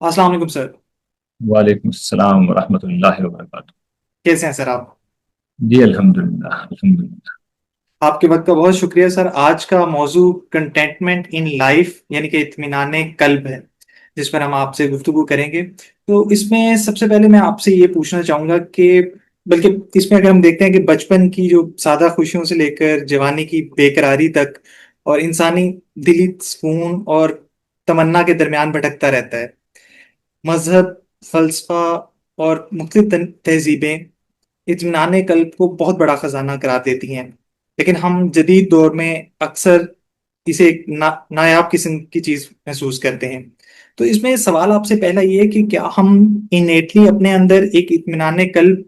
السلام علیکم سر. وعلیکم السلام ورحمۃ اللہ وبرکاتہ۔ کیسے ہیں سر آپ؟ جی الحمدللہ الحمدللہ۔ آپ کے وقت کا بہت شکریہ سر. آج کا موضوع کنٹینٹمنٹ ان لائف یعنی کہ اطمینان قلب ہے، جس پر ہم آپ سے گفتگو کریں گے. تو اس میں سب سے پہلے میں آپ سے یہ پوچھنا چاہوں گا کہ بلکہ اس میں اگر ہم دیکھتے ہیں کہ بچپن کی جو سادہ خوشیوں سے لے کر جوانی کی بے قراری تک اور انسانی دلی سکون اور تمنا کے درمیان بھٹکتا رہتا ہے. مذہب، فلسفہ اور مختلف تہذیبیں اطمینان قلب کو بہت بڑا خزانہ قرار دیتی ہیں، لیکن ہم جدید دور میں اکثر اسے ایک نایاب قسم کی چیز محسوس کرتے ہیں. تو اس میں سوال آپ سے پہلا یہ ہے کہ کیا ہم انیٹلی اپنے اندر ایک اطمینان قلب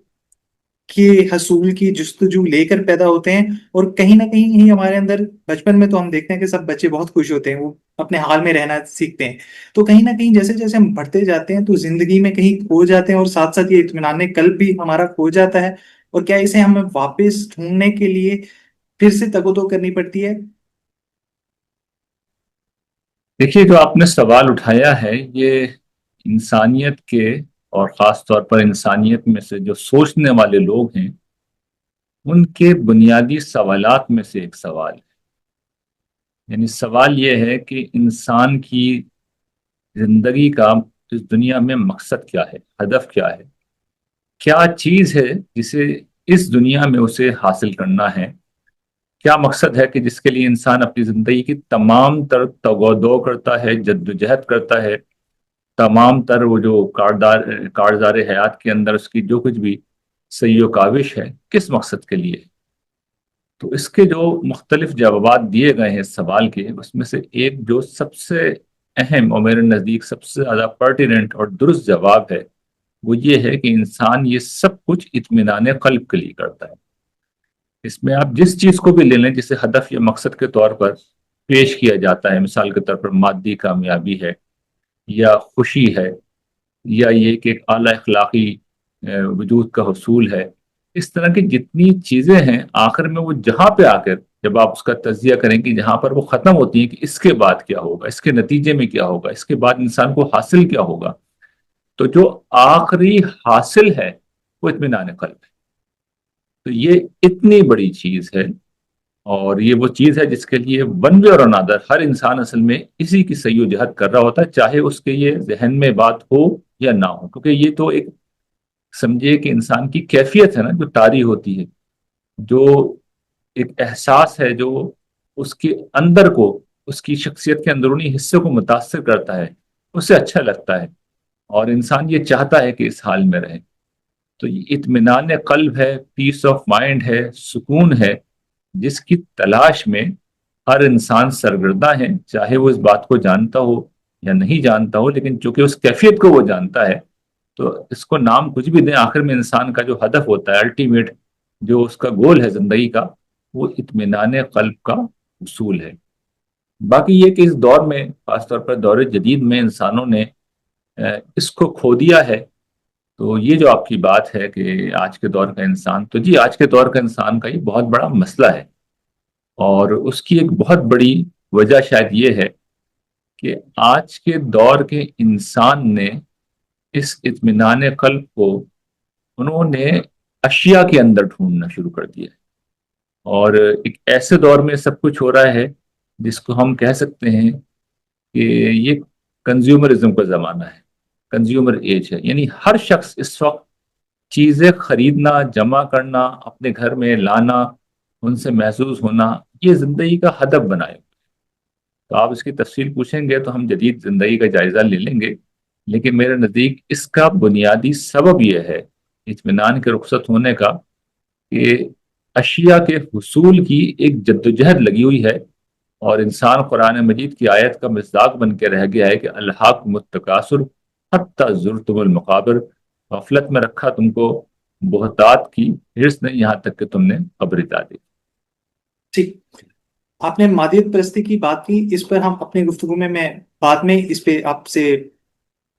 کے حصول کی جستجو لے کر پیدا ہوتے ہیں، اور کہیں نہ کہیں ہی ہمارے اندر بچپن میں تو ہم دیکھتے ہیں کہ سب بچے بہت خوش ہوتے ہیں، وہ اپنے حال میں رہنا سیکھتے ہیں. تو کہیں نہ کہیں جیسے جیسے ہم بڑھتے جاتے ہیں تو زندگی میں کہیں کھو جاتے ہیں، اور ساتھ ساتھ یہ اطمینان قلب بھی ہمارا کھو جاتا ہے. اور کیا اسے ہمیں واپس ڈھونڈنے کے لیے پھر سے تگ و دو کرنی پڑتی ہے؟ دیکھیے، جو آپ نے سوال اٹھایا ہے یہ انسانیت کے اور خاص طور پر انسانیت میں سے جو سوچنے والے لوگ ہیں ان کے بنیادی سوالات میں سے ایک سوال ہے۔ یعنی سوال یہ ہے کہ انسان کی زندگی کا اس دنیا میں مقصد کیا ہے، ہدف کیا ہے، کیا چیز ہے جسے اس دنیا میں اسے حاصل کرنا ہے، کیا مقصد ہے کہ جس کے لیے انسان اپنی زندگی کی تمام تر تگ و دو کرتا ہے، جدوجہد کرتا ہے، تمام تر وہ جو کارزار حیات کے اندر اس کی جو کچھ بھی سعی و کاوش ہے کس مقصد کے لیے؟ تو اس کے جو مختلف جوابات دیے گئے ہیں اس سوال کے، اس میں سے ایک جو سب سے اہم اور میرے نزدیک سب سے زیادہ پرٹیننٹ اور درست جواب ہے وہ یہ ہے کہ انسان یہ سب کچھ اطمینان قلب کے لیے کرتا ہے۔ اس میں آپ جس چیز کو بھی لے لیں جسے ہدف یا مقصد کے طور پر پیش کیا جاتا ہے، مثال کے طور پر مادی کامیابی ہے یا خوشی ہے یا یہ کہ ایک اعلیٰ اخلاقی وجود کا حصول ہے، اس طرح کی جتنی چیزیں ہیں آخر میں وہ جہاں پہ آ کر جب آپ اس کا تجزیہ کریں کہ جہاں پر وہ ختم ہوتی ہیں کہ اس کے بعد کیا ہوگا، اس کے نتیجے میں کیا ہوگا، اس کے بعد انسان کو حاصل کیا ہوگا، تو جو آخری حاصل ہے وہ اطمینان قلب ہے۔ تو یہ اتنی بڑی چیز ہے، اور یہ وہ چیز ہے جس کے لیے ون وے اور انادر ہر انسان اصل میں اسی کی سعی و جہد کر رہا ہوتا ہے، چاہے اس کے یہ ذہن میں بات ہو یا نہ ہو، کیونکہ یہ تو ایک سمجھے کہ انسان کی کیفیت ہے نا جو طاری ہوتی ہے، جو ایک احساس ہے جو اس کے اندر کو، اس کی شخصیت کے اندرونی حصے کو متاثر کرتا ہے، اسے اچھا لگتا ہے اور انسان یہ چاہتا ہے کہ اس حال میں رہے۔ تو یہ اطمینان قلب ہے، پیس آف مائنڈ ہے، سکون ہے، جس کی تلاش میں ہر انسان سرگردہ ہے، چاہے وہ اس بات کو جانتا ہو یا نہیں جانتا ہو، لیکن چونکہ اس کیفیت کو وہ جانتا ہے تو اس کو نام کچھ بھی دیں، آخر میں انسان کا جو ہدف ہوتا ہے الٹیمیٹ، جو اس کا گول ہے زندگی کا، وہ اطمینان قلب کا حصول ہے۔ باقی یہ کہ اس دور میں خاص طور پر دور جدید میں انسانوں نے اس کو کھو دیا ہے۔ تو یہ جو آپ کی بات ہے کہ آج کے دور کا انسان، تو جی آج کے دور کا انسان کا یہ بہت بڑا مسئلہ ہے، اور اس کی ایک بہت بڑی وجہ شاید یہ ہے کہ آج کے دور کے انسان نے اس اطمینان قلب کو انہوں نے اشیاء کے اندر ڈھونڈنا شروع کر دیا ہے، اور ایک ایسے دور میں سب کچھ ہو رہا ہے جس کو ہم کہہ سکتے ہیں کہ یہ کنزیومرزم کا زمانہ ہے، کنزیومر ایج ہے، یعنی ہر شخص اس وقت چیزیں خریدنا، جمع کرنا، اپنے گھر میں لانا، ان سے محظوظ ہونا، یہ زندگی کا ہدف بنائے۔ تو آپ اس کی تفصیل پوچھیں گے تو ہم جدید زندگی کا جائزہ لے لیں گے، لیکن میرے نزدیک اس کا بنیادی سبب یہ ہے اطمینان کے رخصت ہونے کا کہ اشیاء کے حصول کی ایک جدوجہد لگی ہوئی ہے، اور انسان قرآن مجید کی آیت کا مصداق بن کے رہ گیا ہے کہ الحاکم التکاثر حتی زرتم المقابر، غفلت میں رکھا تم کو بہتات کی ہرس نے، یہاں تک کہ تم نے قبر اٹا دی۔ ٹھیک. آپ نے مادیت پرستی کی بات کی، اس پر ہم اپنی گفتگو میں بعد میں اس پہ آپ سے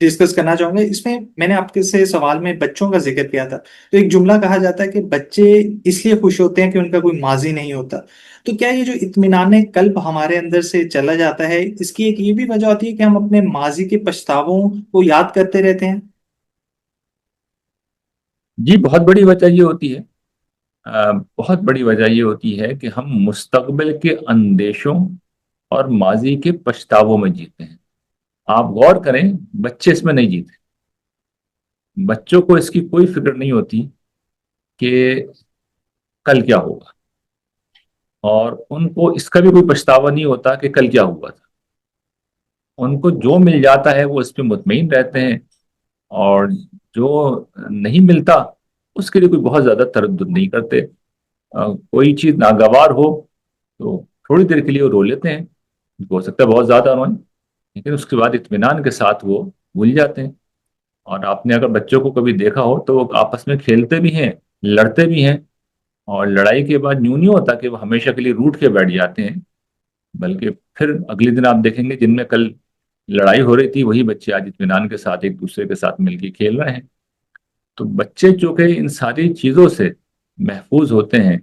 ڈسکس کرنا چاہوں گا اس میں. میں نے آپ کے سے سوال میں بچوں کا ذکر کیا تھا، تو ایک جملہ کہا جاتا ہے کہ بچے اس لیے خوش ہوتے ہیں کہ ان کا کوئی ماضی نہیں ہوتا. تو کیا یہ جو اطمینان قلب ہمارے اندر سے چلا جاتا ہے، اس کی ایک یہ بھی وجہ ہوتی ہے کہ ہم اپنے ماضی کے پچھتاووں کو یاد کرتے رہتے ہیں؟ جی بہت بڑی وجہ یہ ہوتی ہے، بہت بڑی وجہ یہ ہوتی ہے کہ ہم مستقبل کے اندیشوں اور ماضی کے پچھتاووں میں جیتے ہیں. آپ غور کریں، بچے اس میں نہیں جیتے. بچوں کو اس کی کوئی فکر نہیں ہوتی کہ کل کیا ہوگا، اور ان کو اس کا بھی کوئی پچھتاوا نہیں ہوتا کہ کل کیا ہوا تھا. ان کو جو مل جاتا ہے وہ اس پہ مطمئن رہتے ہیں، اور جو نہیں ملتا اس کے لیے کوئی بہت زیادہ تردد نہیں کرتے. کوئی چیز ناگوار ہو تو تھوڑی دیر کے لیے وہ رو لیتے ہیں، ہو سکتا ہے بہت زیادہ روئیں، لیکن اس کے بعد اطمینان کے ساتھ وہ بھول جاتے ہیں. اور آپ نے اگر بچوں کو کبھی دیکھا ہو تو وہ آپس میں کھیلتے بھی ہیں، لڑتے بھی ہیں، اور لڑائی کے بعد یوں نہیں ہوتا کہ وہ ہمیشہ کے لیے روٹ کے بیٹھ جاتے ہیں، بلکہ پھر اگلے دن آپ دیکھیں گے جن میں کل لڑائی ہو رہی تھی وہی بچے آج اطمینان کے ساتھ ایک دوسرے کے ساتھ مل کے کھیل رہے ہیں. تو بچے چونکہ ان ساری چیزوں سے محفوظ ہوتے ہیں،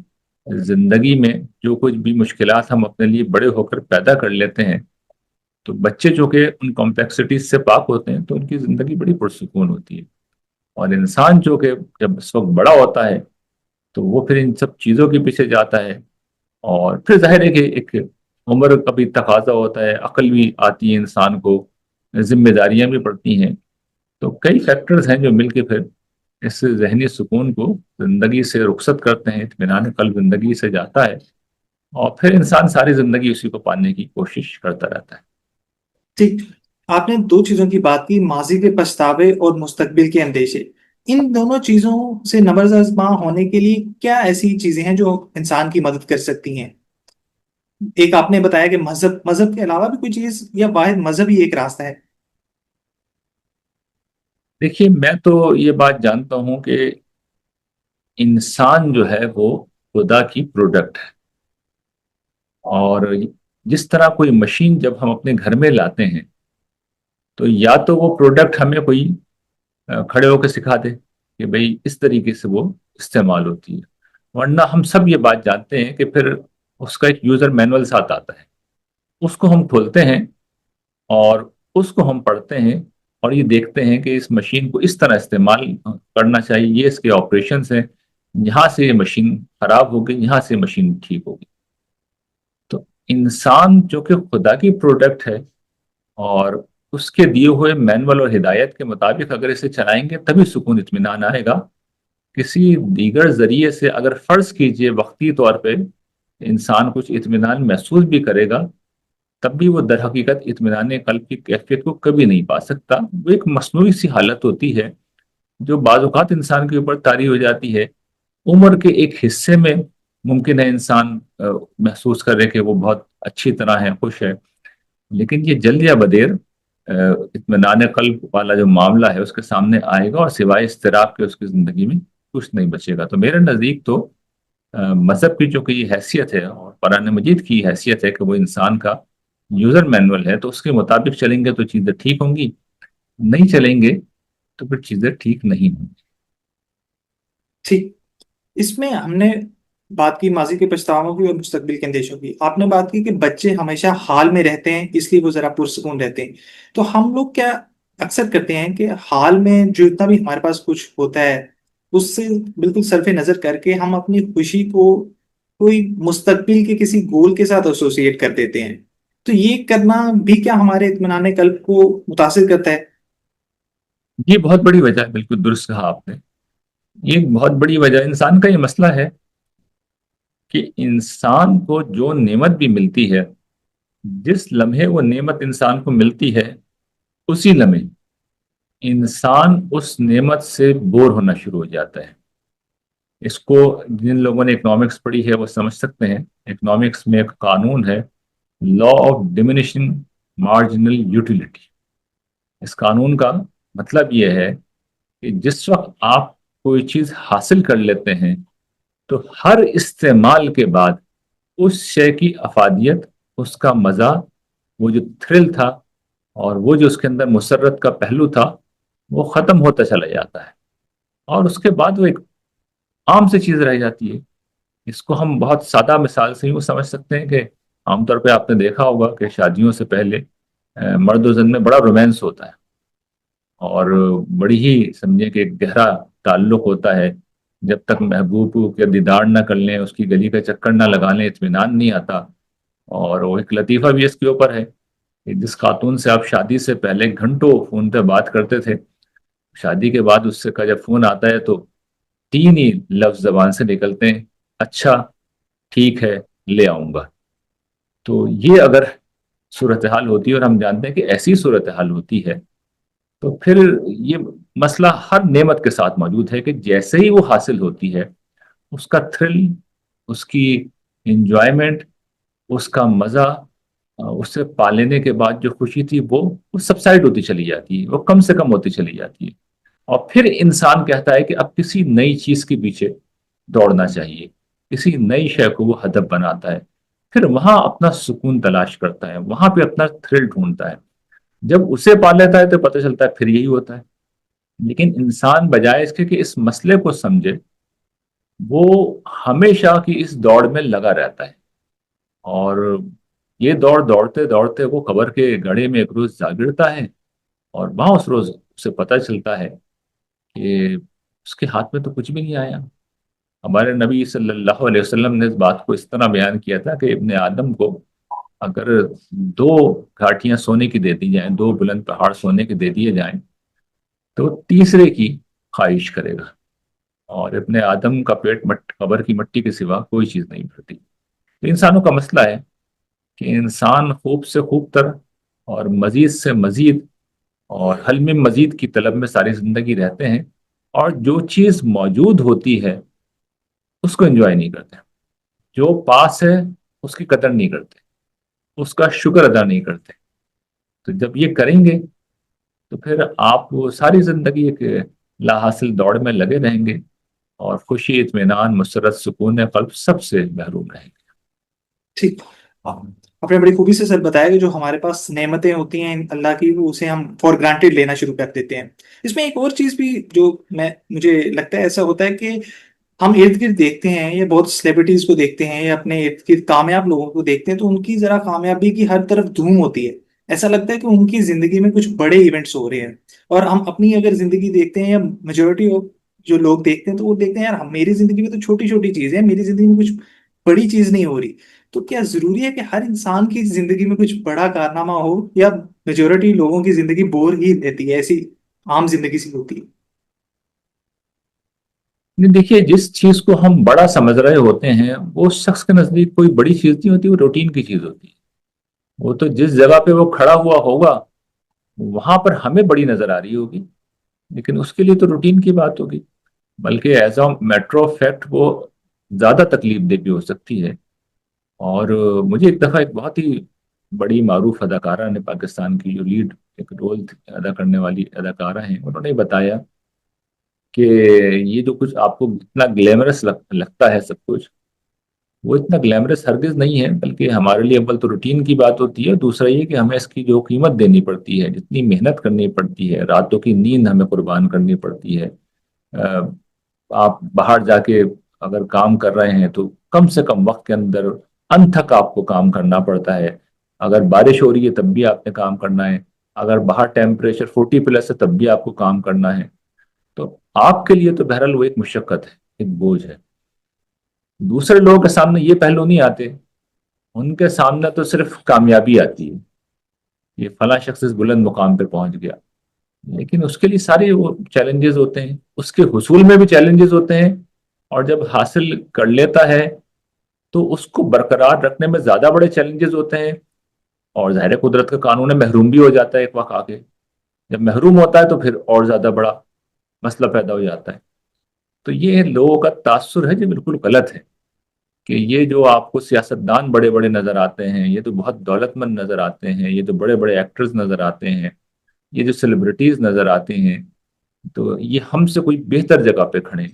زندگی میں جو کچھ بھی مشکلات ہم اپنے لیے بڑے ہو کر پیدا کر لیتے ہیں، تو بچے جو کہ ان کمپلیکسٹیز سے پاک ہوتے ہیں تو ان کی زندگی بڑی پرسکون ہوتی ہے. اور انسان جو کہ جب اس وقت بڑا ہوتا ہے تو وہ پھر ان سب چیزوں کے پیچھے جاتا ہے، اور پھر ظاہر ہے کہ ایک عمر کا بھی تقاضا ہوتا ہے، عقل بھی آتی ہے انسان کو، ذمہ داریاں بھی پڑتی ہیں. تو کئی فیکٹرز ہیں جو مل کے پھر اس ذہنی سکون کو زندگی سے رخصت کرتے ہیں، اطمینان قلب زندگی سے جاتا ہے، اور پھر انسان ساری زندگی اسی کو پانے کی کوشش کرتا رہتا ہے. ٹھیک. آپ نے دو چیزوں کی بات کی، ماضی کے پچھتاوے اور مستقبل کے اندیشے. ان دونوں چیزوں سے نبرد ہونے کے لیے کیا ایسی چیزیں ہیں جو انسان کی مدد کر سکتی ہیں؟ ایک آپ نے بتایا کہ مذہب کے علاوہ بھی کوئی چیز، یا واحد مذہب ہی ایک راستہ ہے؟ دیکھیے میں تو یہ بات جانتا ہوں کہ انسان جو ہے وہ خدا کی پروڈکٹ ہے. اور جس طرح کوئی مشین جب ہم اپنے گھر میں لاتے ہیں تو یا تو وہ پروڈکٹ ہمیں کوئی کھڑے ہو کے سکھا دے کہ بھئی اس طریقے سے وہ استعمال ہوتی ہے، ورنہ ہم سب یہ بات جانتے ہیں کہ پھر اس کا ایک یوزر مینول ساتھ آتا ہے، اس کو ہم کھولتے ہیں اور اس کو ہم پڑھتے ہیں، اور یہ دیکھتے ہیں کہ اس مشین کو اس طرح استعمال کرنا چاہیے، یہ اس کے آپریشنز ہیں، یہاں سے یہ مشین خراب ہوگی، یہاں سے مشین ٹھیک ہوگی. تو انسان جو کہ خدا کی پروڈکٹ ہے، اور اس کے دیے ہوئے مینول اور ہدایت کے مطابق اگر اسے چلائیں گے تبھی سکون اطمینان آئے گا. کسی دیگر ذریعے سے اگر فرض کیجئے وقتی طور پہ انسان کچھ اطمینان محسوس بھی کرے گا، تب بھی وہ در حقیقت اطمینان قلب کی کیفیت کو کبھی نہیں پا سکتا. وہ ایک مصنوعی سی حالت ہوتی ہے جو بعض اوقات انسان کے اوپر طاری ہو جاتی ہے. عمر کے ایک حصے میں ممکن ہے انسان محسوس کرے کہ وہ بہت اچھی طرح ہے، خوش ہے، لیکن یہ جلد یا بدیر اطمینان قلب والا جو معاملہ ہے اس کے سامنے آئے گا، اور سوائے اضطراب کے اس کی زندگی میں کچھ نہیں بچے گا. تو میرے نزدیک تو مذہب کی جو کہ یہ حیثیت ہے اور قرآن مجید کی حیثیت ہے کہ وہ انسان کا یوزر مینول ہے، تو اس کے مطابق چلیں گے تو چیزیں ٹھیک ہوں گی، نہیں چلیں گے تو پھر چیزیں ٹھیک نہیں ہوں گی. ٹھیک. اس میں ہم نے بات کی ماضی کے پچھتاووں کی اور مستقبل کے اندیشوں کی. آپ نے بات کی کہ بچے ہمیشہ حال میں رہتے ہیں اس لیے وہ ذرا پرسکون رہتے ہیں. تو ہم لوگ کیا اکثر کرتے ہیں کہ حال میں جو اتنا بھی ہمارے پاس کچھ ہوتا ہے اس سے بالکل صرف نظر کر کے ہم اپنی خوشی کو کوئی مستقبل کے کسی گول کے ساتھ ایسوسیٹ کر دیتے ہیں. تو یہ کرنا بھی کیا ہمارے اطمینان قلب کو متاثر کرتا ہے؟ یہ بہت بڑی وجہ ہے، بالکل درست کہا آپ نے. یہ ایک بہت بڑی وجہ، انسان کا یہ مسئلہ ہے کہ انسان کو جو نعمت بھی ملتی ہے، جس لمحے وہ نعمت انسان کو ملتی ہے اسی لمحے انسان اس نعمت سے بور ہونا شروع ہو جاتا ہے. اس کو جن لوگوں نے اکنامکس پڑھی ہے وہ سمجھ سکتے ہیں. اکنامکس میں ایک قانون ہے، law of diminishing marginal utility. اس قانون کا مطلب یہ ہے کہ جس وقت آپ کوئی چیز حاصل کر لیتے ہیں تو ہر استعمال کے بعد اس شے کی افادیت، اس کا مزہ، وہ جو تھرل تھا اور وہ جو اس کے اندر مسرت کا پہلو تھا وہ ختم ہوتا چلا جاتا ہے، اور اس کے بعد وہ ایک عام سی چیز رہ جاتی ہے۔ اس کو ہم بہت سادہ مثال سے یوں سمجھ سکتے ہیں کہ عام طور پہ آپ نے دیکھا ہوگا کہ شادیوں سے پہلے مرد و زن میں بڑا رومانس ہوتا ہے، اور بڑی ہی سمجھے کہ ایک گہرا تعلق ہوتا ہے۔ جب تک محبوب کے دیدار نہ کر لیں، اس کی گلی کا چکر نہ لگا لیں، اطمینان نہیں آتا۔ اور وہ ایک لطیفہ بھی اس کے اوپر ہے کہ جس خاتون سے آپ شادی سے پہلے گھنٹوں فون پہ بات کرتے تھے، شادی کے بعد اس سے کا جب فون آتا ہے تو تین ہی لفظ زبان سے نکلتے ہیں: اچھا، ٹھیک ہے، لے آؤں گا۔ تو یہ اگر صورتحال ہوتی ہے، اور ہم جانتے ہیں کہ ایسی صورتحال ہوتی ہے، تو پھر یہ مسئلہ ہر نعمت کے ساتھ موجود ہے کہ جیسے ہی وہ حاصل ہوتی ہے، اس کا تھرل، اس کی انجوائمنٹ، اس کا مزہ، اسے پا لینے کے بعد جو خوشی تھی وہ سبسائڈ ہوتی چلی جاتی ہے، وہ کم سے کم ہوتی چلی جاتی ہے۔ اور پھر انسان کہتا ہے کہ اب کسی نئی چیز کے پیچھے دوڑنا چاہیے، کسی نئی شے کو وہ ہدف بناتا ہے، پھر وہاں اپنا سکون تلاش کرتا ہے، وہاں پہ اپنا تھرل ڈھونڈتا ہے۔ جب اسے پا لیتا ہے تو پتہ چلتا ہے پھر یہی ہوتا ہے۔ لیکن انسان بجائے اس کے کہ اس مسئلے کو سمجھے، وہ ہمیشہ کی اس دوڑ میں لگا رہتا ہے، اور یہ دوڑ دوڑتے دوڑتے وہ قبر کے گڑھے میں ایک روز جا گرتا ہے، اور وہاں اس روز اسے پتہ چلتا ہے کہ اس کے ہاتھ میں تو کچھ بھی نہیں آیا۔ ہمارے نبی صلی اللہ علیہ وسلم نے اس بات کو اس طرح بیان کیا تھا کہ ابن آدم کو اگر دو گھاٹیاں سونے کی دے دی جائیں، دو بلند پہاڑ سونے کے دے دیے جائیں، تو تیسرے کی خواہش کرے گا، اور ابن آدم کا پیٹ قبر کی مٹی کے سوا کوئی چیز نہیں بھرتی۔ تو انسانوں کا مسئلہ ہے کہ انسان خوب سے خوب تر اور مزید سے مزید اور حل میں مزید کی طلب میں ساری زندگی رہتے ہیں، اور جو چیز موجود ہوتی ہے اس کو انجوائے نہیں کرتے، جو پاس ہے اس کی قدر نہیں کرتے، اس کا شکر ادا نہیں کرتے۔ تو جب یہ کریں گے تو پھر آپ وہ ساری زندگی ایک لا حاصل دوڑ میں لگے رہیں گے، اور خوشی، اطمینان، مسرت، سکون قلب سب سے محروم رہیں گے۔ ٹھیک، آپ نے بڑی خوبی سے سر بتایا کہ جو ہمارے پاس نعمتیں ہوتی ہیں اللہ کی، وہ اسے ہم فار گرانٹیڈ لینا شروع کر دیتے ہیں۔ اس میں ایک اور چیز بھی جو مجھے لگتا ہے ایسا ہوتا ہے کہ ہم ارد گرد دیکھتے ہیں یا بہت سیلیبریٹیز کو دیکھتے ہیں یا اپنے ارد گرد کامیاب لوگوں کو دیکھتے ہیں، تو ان کی ذرا کامیابی کی ہر طرف دھوم ہوتی ہے، ایسا لگتا ہے کہ ان کی زندگی میں کچھ بڑے ایونٹس ہو رہے ہیں، اور ہم اپنی اگر زندگی دیکھتے ہیں یا میجورٹی جو لوگ دیکھتے ہیں تو وہ دیکھتے ہیں یار میری زندگی میں تو چھوٹی چھوٹی چیز ہے، میری زندگی میں کچھ بڑی چیز نہیں ہو رہی۔ تو کیا ضروری ہے کہ ہر انسان کی زندگی میں کچھ بڑا کارنامہ ہو، یا میجورٹی لوگوں کی زندگی بور ہی رہتی ہے، ایسی عام زندگی سی ہوتی ہے؟ نہیں، دیکھیے، جس چیز کو ہم بڑا سمجھ رہے ہوتے ہیں وہ اس شخص کے نزدیک کوئی بڑی چیز نہیں ہوتی، وہ روٹین کی چیز ہوتی ہے۔ وہ تو جس جگہ پہ وہ کھڑا ہوا ہوگا وہاں پر ہمیں بڑی نظر آ رہی ہوگی، لیکن اس کے لیے تو روٹین کی بات ہوگی، بلکہ ایز اے میٹرو فیکٹ وہ زیادہ تکلیف دہ بھی ہو سکتی ہے۔ اور مجھے ایک دفعہ ایک بہت ہی بڑی معروف اداکارہ نے، پاکستان کی جو لیڈ ایک رول ادا کرنے والی اداکارہ ہیں، انہوں نے بتایا کہ یہ جو کچھ آپ کو اتنا گلیمرس لگتا ہے سب کچھ، وہ اتنا گلیمرس ہرگز نہیں ہے، بلکہ ہمارے لیے اول تو روٹین کی بات ہوتی ہے، دوسرا یہ کہ ہمیں اس کی جو قیمت دینی پڑتی ہے، جتنی محنت کرنی پڑتی ہے، راتوں کی نیند ہمیں قربان کرنی پڑتی ہے۔ آپ باہر جا کے اگر کام کر رہے ہیں تو کم سے کم وقت کے اندر انتھک آپ کو کام کرنا پڑتا ہے۔ اگر بارش ہو رہی ہے تب بھی آپ نے کام کرنا ہے، اگر باہر ٹیمپریچر 40+ ہے تب بھی آپ کو کام کرنا ہے۔ تو آپ کے لیے تو بہرحال وہ ایک مشقت ہے، ایک بوجھ ہے۔ دوسرے لوگوں کے سامنے یہ پہلو نہیں آتے، ان کے سامنے تو صرف کامیابی آتی ہے، یہ فلاں شخص اس بلند مقام پہ پہنچ گیا، لیکن اس کے لیے سارے وہ چیلنجز ہوتے ہیں، اس کے حصول میں بھی چیلنجز ہوتے ہیں، اور جب حاصل کر لیتا ہے تو اس کو برقرار رکھنے میں زیادہ بڑے چیلنجز ہوتے ہیں، اور ظاہر قدرت کا قانون ہے، محروم بھی ہو جاتا ہے ایک وقت آگے۔ جب محروم ہوتا ہے تو پھر اور زیادہ بڑا مسئلہ پیدا ہو جاتا ہے۔ تو یہ لوگوں کا تاثر ہے جو بالکل غلط ہے، کہ یہ جو آپ کو سیاستدان بڑے بڑے نظر آتے ہیں، یہ تو بہت دولت مند نظر آتے ہیں، یہ تو بڑے بڑے ایکٹرز نظر آتے ہیں، یہ جو سیلیبریٹیز نظر آتے ہیں، تو یہ ہم سے کوئی بہتر جگہ پہ کھڑے ہیں۔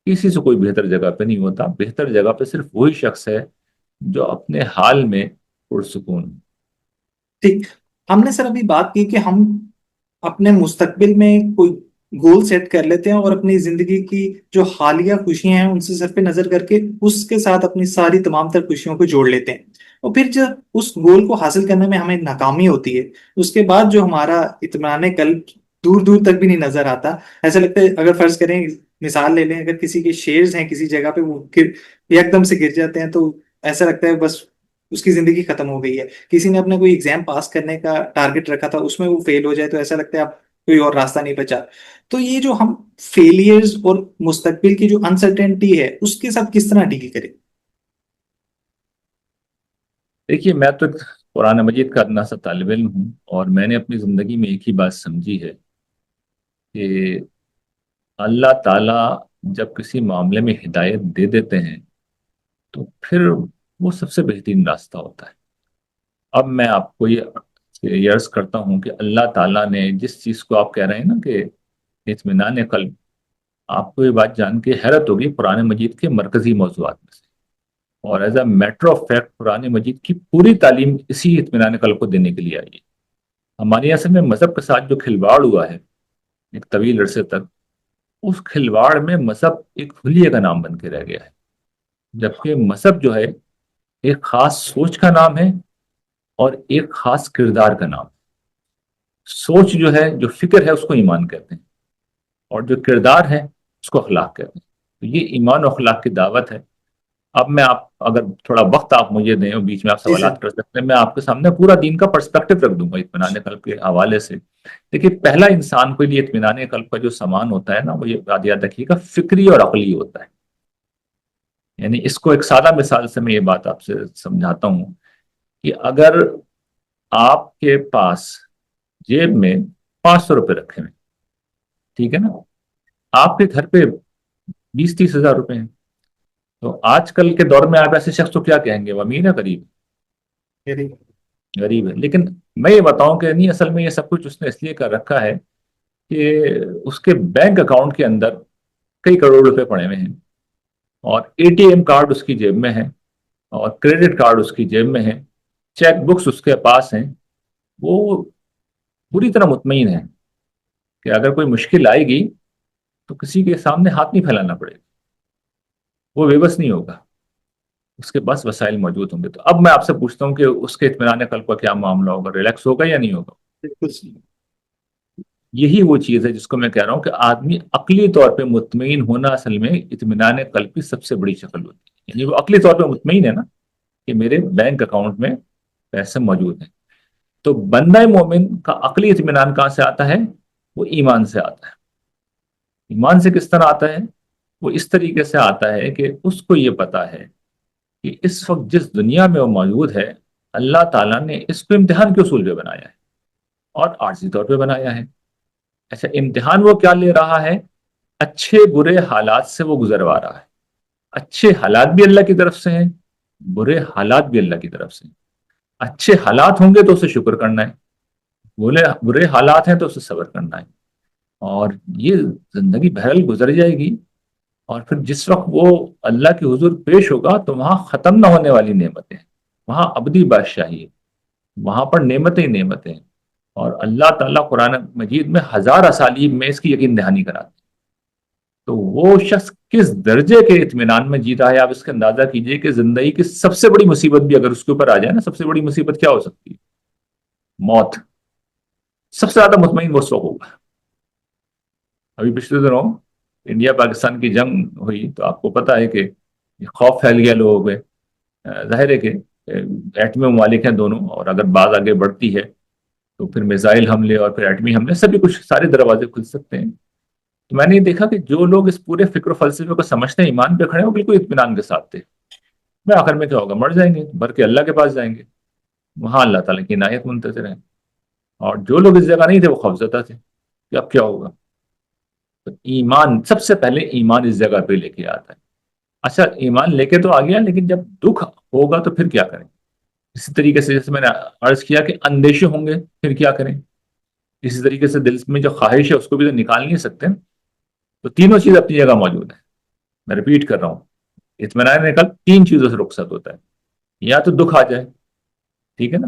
کسی سے کوئی بہتر جگہ پہ نہیں ہوتا، بہتر جگہ پہ صرف وہی شخص ہے جو اپنے حال میں پرسکون ہو۔ ٹھیک، ہم نے سر ابھی بات کی کہ ہم اپنے مستقبل میں کوئی گول سیٹ کر لیتے ہیں اور اپنی زندگی کی جو حالیہ خوشیاں ہیں ان سے صرف نظر کر کے اس کے ساتھ اپنی ساری تمام تر خوشیوں کو جوڑ لیتے ہیں، اور پھر جب اس گول کو حاصل کرنے میں ہمیں ناکامی ہوتی ہے، اس کے بعد جو ہمارا اطمینان قلب دور دور تک بھی نہیں نظر آتا، ایسا لگتا ہے اگر فرض کریں، مثال لے لیں، اگر کسی کے شیئرز ہیں کسی جگہ پہ، وہ ایک دم سے گر جاتے ہیں تو ایسا لگتا ہے بس اس کی زندگی ختم ہو گئی ہے۔ کسی نے اپنا کوئی ایگزام پاس کرنے کا ٹارگٹ رکھا تھا، اس میں وہ فیل ہو جائے تو ایسا لگتا ہے اب کوئی اور راستہ نہیں بچا۔ تو یہ جو ہم فیلئرز اور مستقبل کی جو انسرٹینٹی ہے اس کے ساتھ کس طرح ڈیل کریں؟ دیکھیے، میں تو ایک قرآن مجید کا ادنا سا طالب علم ہوں، اور میں نے اپنی زندگی میں ایک ہی بات سمجھی ہے کہ اللہ تعالیٰ جب کسی معاملے میں ہدایت دے دیتے ہیں تو پھر وہ سب سے بہترین راستہ ہوتا ہے۔ اب میں آپ کو یہ عرض کرتا ہوں کہ اللہ تعالیٰ نے جس چیز کو آپ کہہ رہے ہیں نا کہ اطمینان قلب، آپ کو یہ بات جان کے حیرت ہوگی، قرآن مجید کے مرکزی موضوعات میں سے، اور as a matter of fact Quran Majeed کی پوری تعلیم اسی اطمینان قلب کو دینے کے لیے آئی ہے۔ ہماری اصل میں مذہب کے ساتھ جو کھلواڑ ہوا ہے ایک طویل عرصے تک، اس کھلواڑ میں مذہب ایک حلیے کا نام بن کے رہ گیا ہے، جبکہ مذہب جو ہے ایک خاص سوچ کا نام ہے اور ایک خاص کردار کا نام ہے۔ سوچ جو ہے، جو فکر ہے، اس کو ایمان کہتے ہیں، اور جو کردار ہے اس کو اخلاق کہتے ہیں۔ تو یہ ایمان و اخلاق کی دعوت ہے۔ اب میں اگر تھوڑا وقت آپ مجھے دیں اور بیچ میں آپ جی سر۔ سوالات کر سکتے ہیں، میں آپ کے سامنے پورا دین کا پرسپیکٹو رکھ دوں گا اطمینان قلب کے حوالے سے۔ دیکھیے، پہلا انسان کے لیے اطمینان قلب کا جو سامان ہوتا ہے نا، وہ یہ یاد رکھیے گا، فکری اور عقلی ہوتا ہے۔ یعنی اس کو ایک سادہ مثال سے میں یہ بات آپ سے سمجھاتا ہوں کہ اگر آپ کے پاس جیب میں 500 روپے رکھے ہوئے، ٹھیک ہے نا، آپ کے گھر پہ 20-30 ہزار روپے ہیں، تو آج کل کے دور میں آپ ایسے شخص کو کیا کہیں گے؟ وہ امیر ہے غریب؟ غریب ہے۔ لیکن میں یہ بتاؤں کہ نہیں، اصل میں یہ سب کچھ اس نے اس لیے کر رکھا ہے کہ اس کے بینک اکاؤنٹ کے اندر کئی کروڑ روپے پڑے ہوئے ہیں، اور اے ٹی ایم کارڈ اس کی جیب میں ہے، اور کریڈٹ کارڈ اس کی جیب میں ہے، چیک بکس اس کے پاس ہیں۔ وہ پوری طرح مطمئن ہے کہ اگر کوئی مشکل آئے گی تو کسی کے سامنے ہاتھ نہیں پھیلانا پڑے گا، وہ بے بس نہیں ہوگا، اس کے پاس وسائل موجود ہوں گے۔ تو اب میں آپ سے پوچھتا ہوں کہ اس کے اطمینان قلب کا کیا معاملہ ہوگا؟ ریلیکس ہوگا یا نہیں ہوگا؟ بالکل صحیح۔ یہی وہ چیز ہے جس کو میں کہہ رہا ہوں کہ آدمی عقلی طور پہ مطمئن ہونا اصل میں اطمینان قلب کی سب سے بڑی شکل ہوتی ہے۔ یعنی وہ عقلی طور پہ مطمئن ہے نا کہ میرے بینک اکاؤنٹ میں پیسے موجود ہیں۔ تو بندہ مومن کا عقلی اطمینان کہاں سے آتا ہے؟ وہ ایمان سے آتا ہے۔ ایمان سے کس طرح آتا ہے؟ وہ اس طریقے سے آتا ہے کہ اس کو یہ پتا ہے کہ اس وقت جس دنیا میں وہ موجود ہے، اللہ تعالیٰ نے اس کو امتحان کے اصول پہ بنایا ہے اور عارضی طور پہ بنایا ہے۔ اچھا، امتحان وہ کیا لے رہا ہے؟ اچھے برے حالات سے وہ گزروا رہا ہے۔ اچھے حالات بھی اللہ کی طرف سے ہیں، برے حالات بھی اللہ کی طرف سے ہیں۔ اچھے حالات ہوں گے تو اسے شکر کرنا ہے، برے حالات ہیں تو اسے صبر کرنا ہے، اور یہ زندگی بہرحال گزر جائے گی۔ اور پھر جس وقت وہ اللہ کے حضور پیش ہوگا تو وہاں ختم نہ ہونے والی نعمتیں ہیں، وہاں ابدی بادشاہی ہے، وہاں پر نعمتیں ہی نعمتیں ہیں۔ اور اللہ تعالیٰ قرآن مجید میں ہزار اسالیب میں اس کی یقین دہانی کراتے ہیں۔ تو وہ شخص کس درجے کے اطمینان میں جیتا ہے، آپ اس کا اندازہ کیجئے کہ زندگی کی سب سے بڑی مصیبت بھی اگر اس کے اوپر آ جائے نا، سب سے بڑی مصیبت کیا ہو سکتی ہے؟ موت۔ سب سے زیادہ مطمئن وہ سو ہوگا۔ ابھی پچھلے دنوں انڈیا پاکستان کی جنگ ہوئی تو آپ کو پتا ہے کہ خوف پھیل گیا لوگوں پہ۔ ظاہر ہے کہ ایٹمی ممالک ہیں دونوں، اور اگر بات آگے بڑھتی ہے تو پھر میزائل حملے اور پھر ایٹمی حملے، سبھی کچھ، سارے دروازے کھل سکتے ہیں۔ تو میں نے یہ دیکھا کہ جو لوگ اس پورے فکر و فلسفے کو سمجھتے ہیں، ایمان پہ کھڑے ہیں، وہ بالکل اطمینان کے ساتھ تھے۔ میں آخر میں کیا ہوگا؟ مر جائیں گے، بھر کے اللہ کے پاس جائیں گے، وہاں اللہ تعالیٰ کی عنایت منتظر ہیں۔ اور جو لوگ اس جگہ نہیں تھے وہ خوفزدہ تھے کہ اب کیا ہوگا۔ تو ایمان سب سے پہلے، ایمان اس جگہ پہ لے کے آتا ہے۔ اچھا، ایمان لے کے تو آ گیا، لیکن جب دکھ ہوگا تو پھر کیا کریں؟ اسی طریقے سے جیسے میں نے عرض کیا کہ اندیشے ہوں گے، پھر کیا کریں؟ اسی طریقے سے دل میں جو خواہش ہے اس کو بھی تو نکال نہیں سکتے۔ تو تینوں چیز اپنی جگہ موجود ہیں۔ میں رپیٹ کر رہا ہوں، اطمینان قلب تین چیزوں سے رخصت ہوتا ہے۔ یا تو دکھ آ جائے، ٹھیک ہے نا،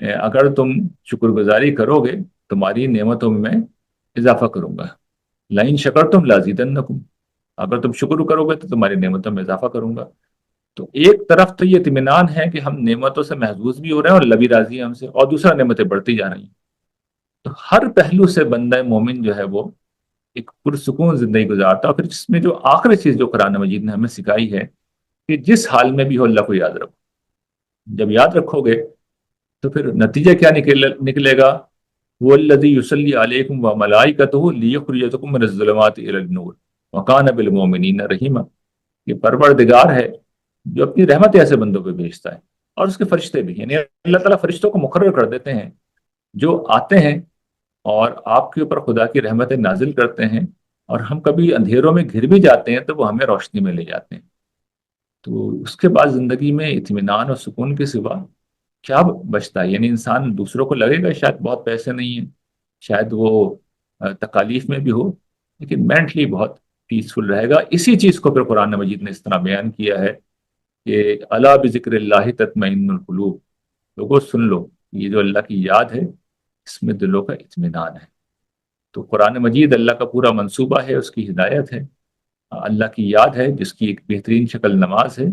اگر تم شکر گزاری کرو گے تمہاری نعمتوں میں اضافہ کروں گا، لئن شکرتم لازیدنکم، اگر تم شکر کرو گے تو تمہاری نعمتوں میں اضافہ کروں گا۔ تو ایک طرف تو یہ اطمینان ہے کہ ہم نعمتوں سے محظوظ بھی ہو رہے ہیں اور اللہ بھی راضی ہے ہم سے، اور دوسرا نعمتیں بڑھتی جا رہی ہیں۔ تو ہر پہلو سے بندہ مومن جو ہے وہ ایک پرسکون زندگی گزارتا ہے، اور پھر جس میں جو آخری چیز جو قرآن مجید نے ہمیں سکھائی ہے کہ جس حال میں بھی ہو اللہ کو یاد رکھو۔ جب یاد رکھو گے تو پھر نتیجہ کیا نکلے گا؟ وہ الذی یصلی علیکم و ملائکتہ لیخرجکم من الظلمات الی النور وکان بالمؤمنین رحیما، یہ پروردگار ہے جو اپنی رحمت ایسے بندوں پہ بھیجتا ہے، اور اس کے فرشتے بھی، یعنی اللہ تعالیٰ فرشتوں کو مقرر کر دیتے ہیں جو آتے ہیں اور آپ کے اوپر خدا کی رحمتیں نازل کرتے ہیں، اور ہم کبھی اندھیروں میں گھر بھی جاتے ہیں تو وہ ہمیں روشنی میں لے جاتے ہیں۔ تو اس کے بعد زندگی میں اطمینان اور سکون کے سوا کیا بچتا ہے؟ یعنی انسان دوسروں کو لگے گا شاید بہت پیسے نہیں ہیں، شاید وہ تکالیف میں بھی ہو، لیکن مینٹلی بہت پیسفل رہے گا۔ اسی چیز کو پھر قرآن مجید نے اس طرح بیان کیا ہے کہ الا بذکر اللہ تطمئن القلوب، لوگوں سن لو، یہ جو اللہ کی یاد ہے اس میں دلوں کا اطمینان ہے۔ تو قرآن مجید اللہ کا پورا منصوبہ ہے، اس کی ہدایت ہے، اللہ کی یاد ہے جس کی ایک بہترین شکل نماز ہے،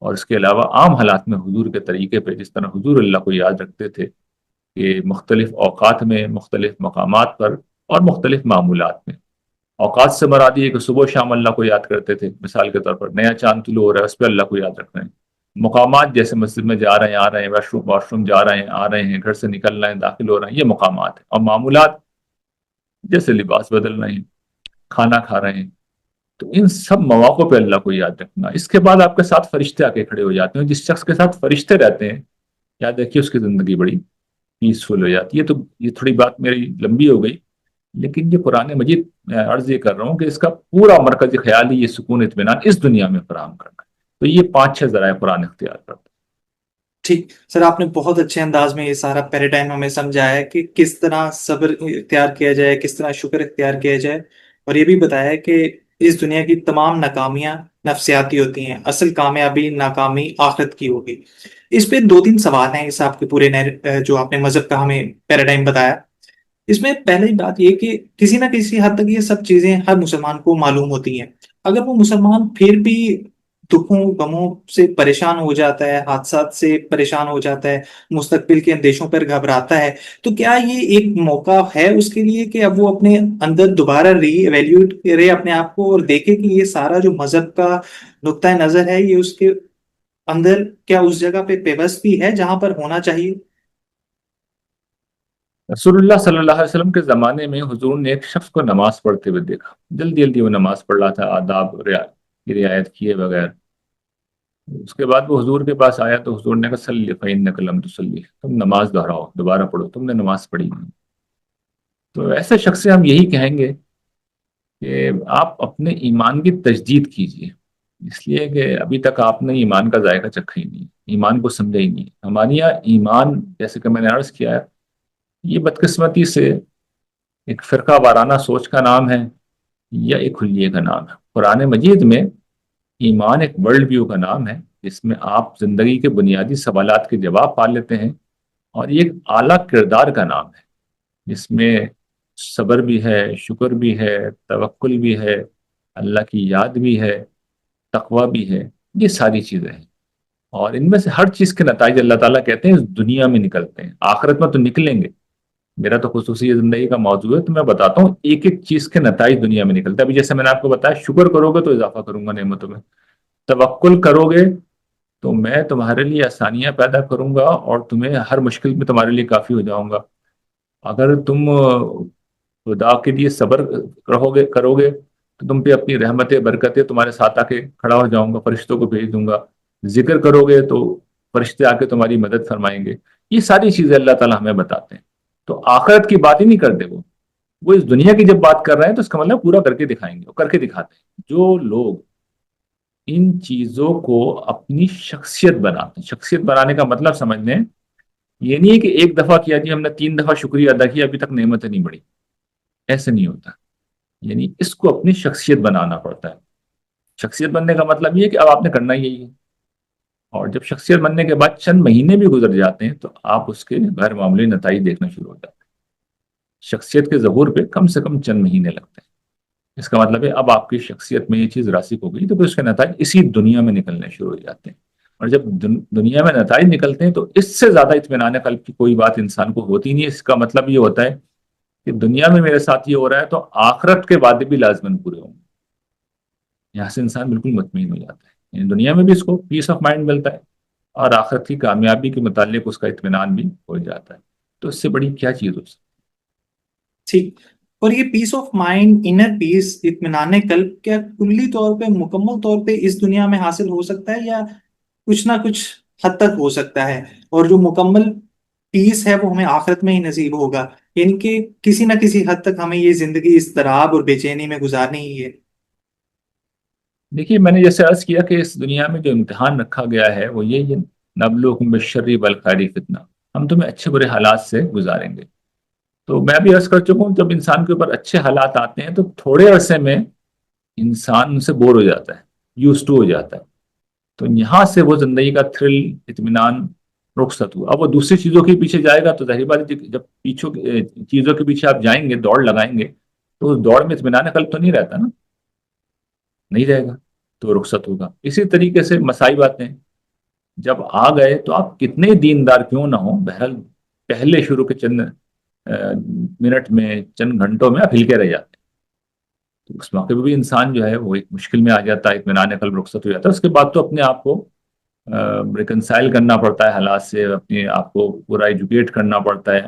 اور اس کے علاوہ عام حالات میں حضور کے طریقے پہ جس طرح حضور اللہ کو یاد رکھتے تھے کہ مختلف اوقات میں مختلف مقامات پر اور مختلف معمولات میں۔ اوقات سے مراد یہ کہ صبح و شام اللہ کو یاد کرتے تھے، مثال کے طور پر نیا چاند طلوع ہو رہا ہے اس پہ اللہ کو یاد رکھ رہے ہیں۔ مقامات جیسے مسجد میں جا رہے ہیں آ رہے ہیں، واش روم جا رہے ہیں آ رہے ہیں، گھر سے نکل رہے ہیں داخل ہو رہے ہیں، یہ مقامات ہیں۔ اور معمولات جیسے لباس بدل رہے ہیں، کھانا کھا رہے ہیں، تو ان سب مواقع پہ اللہ کو یاد رکھنا۔ اس کے بعد آپ کے ساتھ فرشتے آ کے کھڑے ہو جاتے ہیں، جس شخص کے ساتھ فرشتے رہتے ہیں یاد رکھیے اس کی زندگی بڑی پیسفل ہو جاتی ہے۔ تو یہ تھوڑی بات میری لمبی ہو گئی، لیکن یہ قرآن مجید میں عرض یہ کر رہا ہوں کہ اس کا پورا مرکزی خیال ہی یہ سکون اطمینان اس دنیا میں فراہم کرنا ہے۔ تو یہ 5-6 ذرائع قرآن اختیار کرتا ہے۔ ٹھیک سر، آپ نے بہت اچھے انداز میں یہ سارا پیراڈائم ہمیں سمجھایا ہے کہ کس طرح صبر اختیار کیا جائے، کس طرح شکر اختیار کیا جائے، اور یہ بھی بتایا ہے کہ اس دنیا کی تمام ناکامیاں نفسیاتی ہوتی ہیں، اصل کامیابی ناکامی آخرت کی ہوگی۔ اس پہ 2-3 سوال ہیں اس آپ کے پورے جو آپ نے مذہب کا ہمیں پیراڈائم بتایا۔ اس میں پہلی بات یہ کہ کسی نہ کسی حد تک یہ سب چیزیں ہر مسلمان کو معلوم ہوتی ہیں، اگر وہ مسلمان پھر بھی دکھوں غموں سے پریشان ہو جاتا ہے، حادثات سے پریشان ہو جاتا ہے، مستقبل کے اندیشوں پر گھبراتا ہے، تو کیا یہ ایک موقع ہے اس کے لیے کہ اب وہ اپنے اندر دوبارہ ری ایویلیوٹ کرے اپنے آپ کو، اور دیکھے کہ یہ سارا جو مذہب کا نقطۂ نظر ہے یہ اس کے اندر کیا اس جگہ پہ پیوست بھی ہے جہاں پر ہونا چاہیے؟ رسول اللہ صلی اللہ علیہ وسلم کے زمانے میں حضور نے ایک شخص کو نماز پڑھتے ہوئے دیکھا، جلدی جلدی وہ نماز پڑھ رہا تھا، آداب کی رعایت کیے بغیر۔ اس کے بعد وہ حضور کے پاس آیا تو حضور نے کہا صلی فإنک لم تصلی، تم نماز دہراؤ، دوبارہ پڑھو، تم نے نماز پڑھی نہیں۔ تو ایسے شخص سے ہم یہی کہیں گے کہ آپ اپنے ایمان کی تجدید کیجیے، اس لیے کہ ابھی تک آپ نے ایمان کا ذائقہ چکھا ہی نہیں، ایمان کو سمجھا ہی نہیں۔ ہمارے یہاں ایمان جیسے کہ میں نے عرض کیا ہے، یہ بدقسمتی سے ایک فرقہ وارانہ سوچ کا نام ہے یا ایک حلیے کا نام ہے۔ قرآن مجید میں ایمان ایک ورلڈ ویو کا نام ہے، جس میں آپ زندگی کے بنیادی سوالات کے جواب پا لیتے ہیں، اور یہ ایک اعلیٰ کردار کا نام ہے جس میں صبر بھی ہے، شکر بھی ہے، توکل بھی ہے، اللہ کی یاد بھی ہے، تقوی بھی ہے، یہ ساری چیزیں ہیں۔ اور ان میں سے ہر چیز کے نتائج اللہ تعالیٰ کہتے ہیں اس دنیا میں نکلتے ہیں، آخرت میں تو نکلیں گے۔ میرا تو خصوصی زندگی کا موضوع ہے تو میں بتاتا ہوں ایک ایک چیز کے نتائج دنیا میں نکلتے ہیں۔ ابھی جیسے میں نے آپ کو بتایا شکر کرو گے تو اضافہ کروں گا نعمتوں میں، توکل کرو گے تو میں تمہارے لیے آسانیاں پیدا کروں گا اور تمہیں ہر مشکل میں تمہارے لیے کافی ہو جاؤں گا۔ اگر تم خدا کے لیے صبر کرو گے تو تم پہ اپنی رحمتیں برکتیں تمہارے ساتھ آ کے کھڑا ہو جاؤں گا، فرشتوں کو بھیج دوں گا۔ ذکر کرو گے تو فرشتے آ کے تمہاری مدد فرمائیں گے۔ یہ ساری چیزیں اللہ تعالیٰ ہمیں بتاتے ہیں۔ تو آخرت کی بات ہی نہیں کرتے وہ اس دنیا کی جب بات کر رہے ہیں تو اس کا مطلب پورا کر کے دکھائیں گے، وہ کر کے دکھاتے ہیں۔ جو لوگ ان چیزوں کو اپنی شخصیت بناتے ہیں، شخصیت بنانے کا مطلب سمجھ لیں، یہ نہیں ہے کہ ایک دفعہ کیا جی ہم نے 3 دفعہ شکریہ ادا کیا ابھی تک نعمتیں نہیں بڑھی، ایسے نہیں ہوتا۔ یعنی اس کو اپنی شخصیت بنانا پڑتا ہے۔ شخصیت بننے کا مطلب یہ ہے کہ اب آپ نے کرنا ہی یہی ہے، اور جب شخصیت بننے کے بعد چند مہینے بھی گزر جاتے ہیں تو آپ اس کے غیر معمولی نتائج دیکھنا شروع ہو جاتے ہیں. شخصیت کے ظہور پہ کم سے کم چند مہینے لگتے ہیں. اس کا مطلب ہے اب آپ کی شخصیت میں یہ چیز راسخ ہو گئی تو پھر اس کے نتائج اسی دنیا میں نکلنے شروع ہو جاتے ہیں. اور جب دنیا میں نتائج نکلتے ہیں تو اس سے زیادہ اطمینان قلب کی کوئی بات انسان کو ہوتی نہیں ہے. اس کا مطلب یہ ہوتا ہے کہ دنیا میں میرے ساتھ یہ ہو رہا ہے تو آخرت کے وعدے بھی لازماً پورے ہوں گے. یہاں سے انسان بالکل مطمئن ہو جاتا ہے. یعنی دنیا میں بھی اس کو پیس آف مائنڈ ملتا ہے اور آخرت کی کامیابی کے متعلق اس کا اطمینان بھی ہو جاتا ہے. تو اس سے بڑی کیا چیز ہو سکتی ٹھیک. اور یہ پیس آف مائنڈ، انر پیس، اطمینان قلب، کیا کلی طور پہ، مکمل طور پہ اس دنیا میں حاصل ہو سکتا ہے، یا کچھ نہ کچھ حد تک ہو سکتا ہے، اور جو مکمل پیس ہے وہ ہمیں آخرت میں ہی نصیب ہوگا؟ یعنی کہ کسی نہ کسی حد تک ہمیں یہ زندگی اضطراب اور بے چینی میں گزارنی ہی ہے. دیکھیے میں نے جیسے عرض کیا کہ اس دنیا میں جو امتحان رکھا گیا ہے وہ یہ نبلوکم بالشر والخیر فتنہ. ہم تمہیں اچھے برے حالات سے گزاریں گے. تو میں بھی عرض کر چکا ہوں جب انسان کے اوپر اچھے حالات آتے ہیں تو تھوڑے عرصے میں انسان ان سے بور ہو جاتا ہے، یوز ٹو ہو جاتا ہے. تو یہاں سے وہ زندگی کا تھرل، اطمینان رخصت ہوا. اب وہ دوسری چیزوں کے پیچھے جائے گا تو ظاہر بات ہے جب پیچھوں چیزوں کے پیچھے آپ جائیں گے، دوڑ لگائیں گے، تو اس دوڑ میں اطمینان قلب تو نہیں رہتا نا، نہیں رہے گا تو رخصت ہوگا. اسی طریقے سے مسائب آتے ہیں، جب آ گئے تو آپ کتنے دیندار کیوں نہ ہو، بہرحال پہلے شروع کے چند منٹ میں، چند گھنٹوں میں آپ ہل کے رہ جاتے ہیں. تو اس موقع پہ بھی انسان جو ہے وہ ایک مشکل میں آ جاتا ہے، اطمینان قلب رخصت ہو جاتا ہے. اس کے بعد تو اپنے آپ کو ریکنسائل کرنا پڑتا ہے حالات سے، اپنے آپ کو پورا ایجوکیٹ کرنا پڑتا ہے.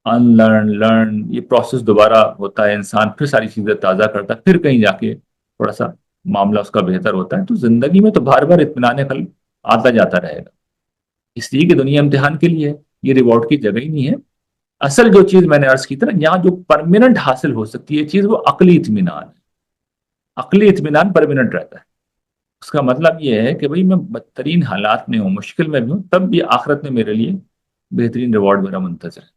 ان لرن لرن یہ پروسیس دوبارہ ہوتا ہے. انسان پھر ساری چیزیں تازہ کرتا ہے، پھر کہیں جا کے تھوڑا سا معاملہ اس کا بہتر ہوتا ہے. تو زندگی میں تو بار بار اطمینان قلب آتا جاتا رہے گا. اس لیے کہ دنیا امتحان کے لیے ہے، یہ ریوارڈ کی جگہ ہی نہیں ہے. اصل جو چیز میں نے عرض کی تھی نا، یہاں جو پرماننٹ حاصل ہو سکتی ہے چیز، وہ عقلی اطمینان ہے. عقلی اطمینان پرماننٹ رہتا ہے. اس کا مطلب یہ ہے کہ بھئی میں بدترین حالات میں ہوں، مشکل میں بھی ہوں، تب بھی آخرت میں میرے لیے بہترین ریوارڈ میرا منتظر ہے.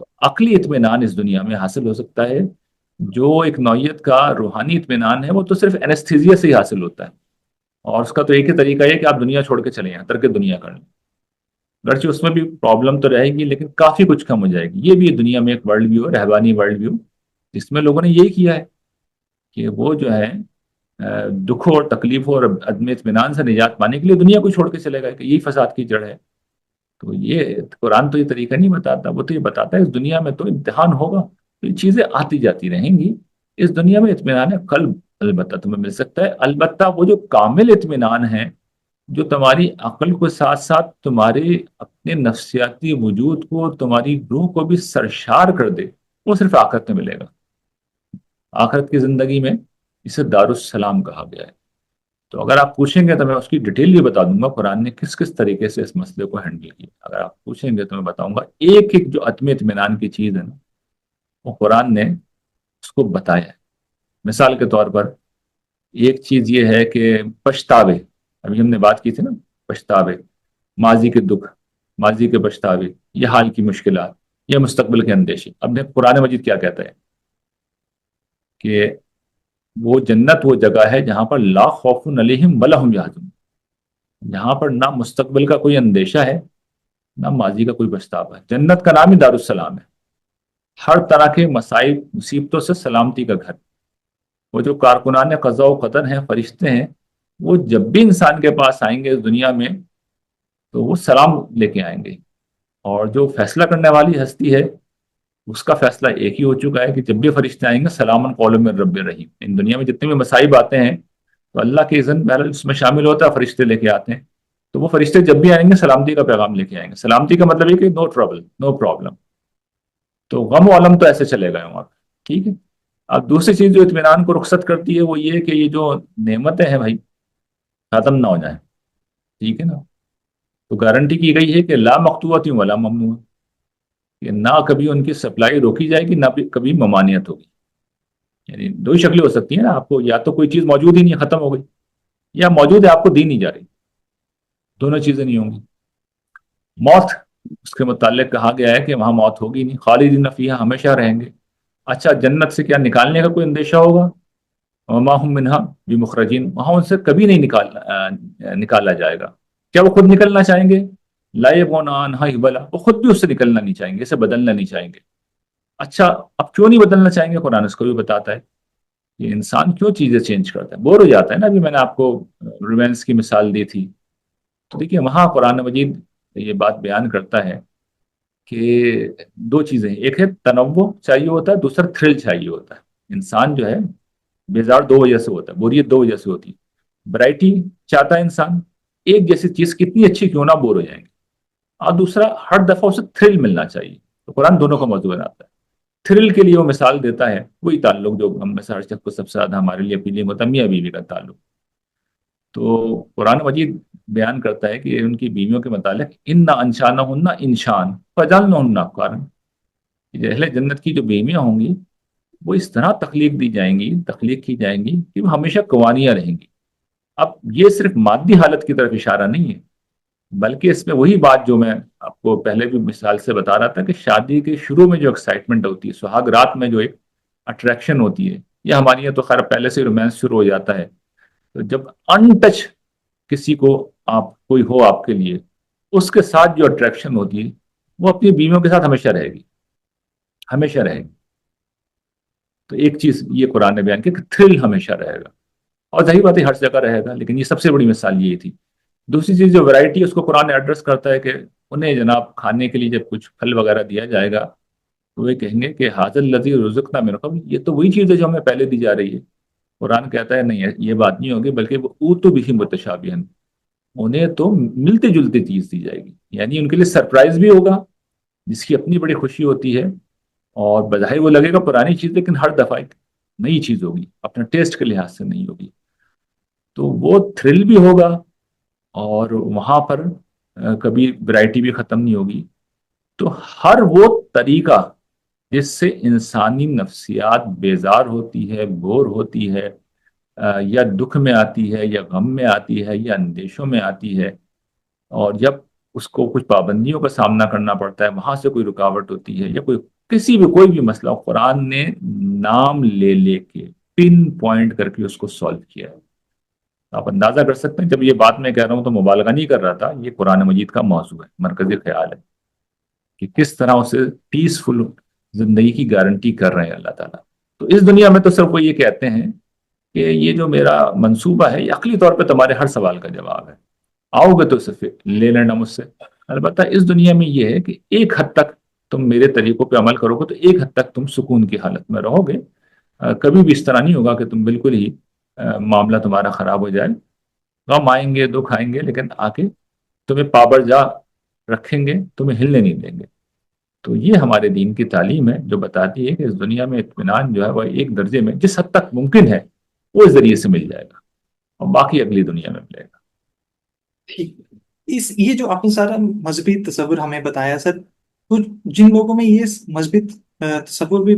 تو عقلی اطمینان اس دنیا میں حاصل ہو سکتا ہے. جو ایک نوعیت کا روحانی اطمینان ہے وہ تو صرف اینستھیزیا سے ہی حاصل ہوتا ہے. اور اس کا تو ایک ہی طریقہ ہے کہ آپ دنیا چھوڑ کے چلے جائیں، ترک دنیا کر لیں. گرچہ اس میں بھی پرابلم تو رہے گی لیکن کافی کچھ کم ہو جائے گی. یہ بھی دنیا میں ایک ورلڈ ویو ہے، رہبانی ورلڈ ویو، جس میں لوگوں نے یہی کیا ہے کہ وہ جو ہے دکھوں اور تکلیفوں اور عدم اطمینان سے نجات پانے کے لیے دنیا کو چھوڑ کے چلے گئے کہ یہی فساد کی جڑ ہے. تو یہ قرآن تو یہ طریقہ نہیں بتاتا، وہ تو یہ بتاتا ہے اس دنیا میں تو امتحان ہوگا، تو یہ چیزیں آتی جاتی رہیں گی. اس دنیا میں اطمینان قلب البتہ تمہیں مل سکتا ہے. البتہ وہ جو کامل اطمینان ہے جو تمہاری عقل کے ساتھ ساتھ تمہارے اپنے نفسیاتی وجود کو، تمہاری روح کو بھی سرشار کر دے، وہ صرف آخرت میں ملے گا. آخرت کی زندگی میں اسے دارالسلام کہا گیا ہے. تو اگر آپ پوچھیں گے تو میں اس کی ڈیٹیل بھی بتا دوں گا قرآن نے کس کس طریقے سے اس مسئلے کو ہینڈل کیا. اگر آپ پوچھیں گے تو میں بتاؤں گا ایک ایک جو عدم اطمینان کی چیز ہے نا، وہ قرآن نے اس کو بتایا ہے. مثال کے طور پر ایک چیز یہ ہے کہ پچھتاوے، ابھی ہم نے بات کی تھی نا، پچھتاوے، ماضی کے دکھ، ماضی کے پچھتاوے، یہ حال کی مشکلات، یہ مستقبل کے اندیشے. اب قرآن مجید کیا کہتا ہے کہ وہ جنت وہ جگہ ہے جہاں پر لا خوف علیہم ولا هم یحزنون، جہاں پر نہ مستقبل کا کوئی اندیشہ ہے نہ ماضی کا کوئی پچھتاوا ہے. جنت کا نام ہی دارالسلام ہے، ہر طرح کے مصائب مصیبتوں سے سلامتی کا گھر. وہ جو کارکنان قضاء و قدر ہیں، فرشتے ہیں، وہ جب بھی انسان کے پاس آئیں گے اس دنیا میں تو وہ سلام لے کے آئیں گے. اور جو فیصلہ کرنے والی ہستی ہے اس کا فیصلہ ایک ہی ہو چکا ہے کہ جب بھی فرشتے آئیں گے سلام قول من رب رحیم. ان دنیا میں جتنے بھی مصائب آتے ہیں تو اللہ کے اذن بہرحال اس میں شامل ہوتا ہے، فرشتے لے کے آتے ہیں. تو وہ فرشتے جب بھی آئیں گے سلامتی کا پیغام لے کے آئیں گے. سلامتی کا مطلب یہ کہ نو ٹربل، نو پرابلم. تو غم و علم تو ایسے چلے گئے وہاں پہ. ٹھیک ہے. اب دوسری چیز جو اطمینان کو رخصت کرتی ہے وہ یہ کہ یہ جو نعمتیں ہیں بھائی ختم نہ ہو جائیں. ٹھیک ہے نا. تو گارنٹی کی گئی ہے کہ لا مقطوعۃ ولا ممنوع، کہ نہ کبھی ان کی سپلائی روکی جائے گی نہ کبھی ممانعت ہوگی. یعنی دو ہی شکلیں ہو سکتی ہیں نا، آپ کو یا تو کوئی چیز موجود ہی نہیں، ختم ہو گئی، یا موجود ہے آپ کو دی نہیں جا رہی. دونوں چیزیں نہیں ہوں گی. موت، اس کے متعلق کہا گیا ہے کہ وہاں موت ہوگی نہیں، خالدین فیہا، ہمیشہ رہیں گے. اچھا جنت سے کیا نکالنے کا کوئی اندیشہ ہوگا؟ وما ہم منہا بمخرجین، وہاں ان سے کبھی نہیں نکالا جائے گا. کیا وہ خود نکلنا چاہیں گے؟ لائبون عنہا بلا، وہ خود بھی اس سے نکلنا نہیں چاہیں گے، اسے بدلنا نہیں چاہیں گے۔ اچھا، اب کیوں نہیں بدلنا چاہیں گے؟ قرآن اس کو بھی بتاتا ہے کہ انسان کیوں چیزیں چینج کرتا ہے، بور ہو جاتا ہے نا۔ ابھی میں نے آپ کو رومانس کی مثال دی تھی، تو دیکھیے وہاں قرآن مجید یہ بات بیان کرتا ہے کہ دو چیزیں ہیں، ایک ہے تنوع چاہیے ہوتا ہے، دوسرا تھرل چاہیے ہوتا ہے۔ انسان جو ہے بیزار دو وجہ سے ہوتا ہے، بوریت دو وجہ سے ہوتی ہے۔ ورائٹی چاہتا ہے انسان، ایک جیسی چیز کتنی اچھی کیوں نہ بور ہو جائیں گے، اور دوسرا ہر دفعہ اسے تھرل ملنا چاہیے۔ تو قرآن دونوں کا موضوع بناتا ہے۔ تھرل کے لیے وہ مثال دیتا ہے، وہی تعلق جو ہم میں سے ہر شخص کو سب سے زیادہ ہمارے لیے اپیلنگ ہوتا ہے، میاں بیوی کا تعلق۔ تو قرآن مجید بیان کرتا ہے کہ ان کی بیویوں کے متعلق ان نہ انشانہ ہن انشان فجالنا ہن افکارن، کہ اہل جنت کی جو بیویاں ہوں گی وہ اس طرح تخلیق دی جائیں گی، تخلیق کی جائیں گی کہ وہ ہمیشہ قوانیاں رہیں گی۔ اب یہ صرف مادی حالت کی طرف اشارہ نہیں ہے، بلکہ اس میں وہی بات جو میں آپ کو پہلے بھی مثال سے بتا رہا تھا کہ شادی کے شروع میں جو ایکسائٹمنٹ ہوتی ہے، سہاگ رات میں جو ایک اٹریکشن ہوتی ہے، یہ ہمارے یہاں تو خیر پہلے سے رومانس شروع ہو جاتا ہے۔ تو جب ان ٹچ کسی کو آپ کوئی ہو آپ کے لیے، اس کے ساتھ جو اٹریکشن ہوتی ہے وہ اپنی بیویوں کے ساتھ ہمیشہ رہے گی، ہمیشہ رہے گی۔ تو ایک چیز یہ قرآن نے بیان کی کہ تھرل ہمیشہ رہے گا، اور ظاہر بات ہے ہر جگہ رہے گا، لیکن یہ سب سے بڑی مثال یہ تھی۔ دوسری چیز جو ویرائٹی ہے اس کو قرآن نے ایڈریس کرتا ہے کہ انہیں جناب کھانے کے لیے جب کچھ پھل وغیرہ دیا جائے گا تو وہ کہیں گے کہ حاضر الذی رزقنا من قبل، یہ تو وہی چیز ہے جو ہمیں پہلے دی جا رہی ہے۔ قرآن کہتا ہے نہیں، یہ بات نہیں ہوگی، بلکہ وہ اوتوا بہ متشابہا، انہیں تو ملتے جلتے چیز دی جائے گی، یعنی ان کے لیے سرپرائز بھی ہوگا جس کی اپنی بڑی خوشی ہوتی ہے، اور بظاہر وہ لگے گا پرانی چیز لیکن ہر دفعہ ایک نئی چیز ہوگی، اپنے ٹیسٹ کے لحاظ سے نہیں ہوگی۔ تو وہ تھرل بھی ہوگا، اور وہاں پر کبھی ورائٹی بھی ختم نہیں ہوگی۔ تو ہر وہ طریقہ جس سے انسانی نفسیات بیزار ہوتی ہے، بور ہوتی ہے، یا دکھ میں آتی ہے، یا غم میں آتی ہے، یا اندیشوں میں آتی ہے، اور جب اس کو کچھ پابندیوں کا سامنا کرنا پڑتا ہے، وہاں سے کوئی رکاوٹ ہوتی ہے، یا کسی بھی کوئی بھی مسئلہ، قرآن نے نام لے لے کے پن پوائنٹ کر کے اس کو سالو کیا ہے۔ آپ اندازہ کر سکتے ہیں، جب یہ بات میں کہہ رہا ہوں تو مبالغہ نہیں کر رہا تھا، یہ قرآن مجید کا موضوع ہے، مرکزی خیال ہے کہ کس طرح اسے پیسفل زندگی کی گارنٹی کر رہے ہیں اللہ تعالیٰ۔ تو اس دنیا میں تو صرف وہ یہ کہتے ہیں کہ یہ جو میرا منصوبہ ہے یہ عقلی طور پہ تمہارے ہر سوال کا جواب ہے، آؤ گے تو صرف لے لینا مجھ سے۔ البتہ اس دنیا میں یہ ہے کہ ایک حد تک تم میرے طریقوں پہ عمل کرو گے تو ایک حد تک تم سکون کی حالت میں رہو گے، کبھی بھی اس طرح نہیں ہوگا کہ تم بالکل ہی معاملہ تمہارا خراب ہو جائے۔ غم آئیں گے، دکھ آئیں گے، لیکن آ کے تمہیں پابر جا رکھیں گے، تمہیں ہلنے نہیں دیں گے۔ تو یہ ہمارے دین کی تعلیم ہے جو بتاتی ہے کہ اس دنیا میں اطمینان جو ہے وہ ایک درجے میں جس حد تک ممکن ہے وہ اس ذریعے سے مل جائے گا، اور باقی اگلی دنیا میں ملے گا۔ ٹھیک۔ یہ جو آپ نے سارا مذہبی تصور ہمیں بتایا سر، تو جن لوگوں میں یہ مذہبی تصور بھی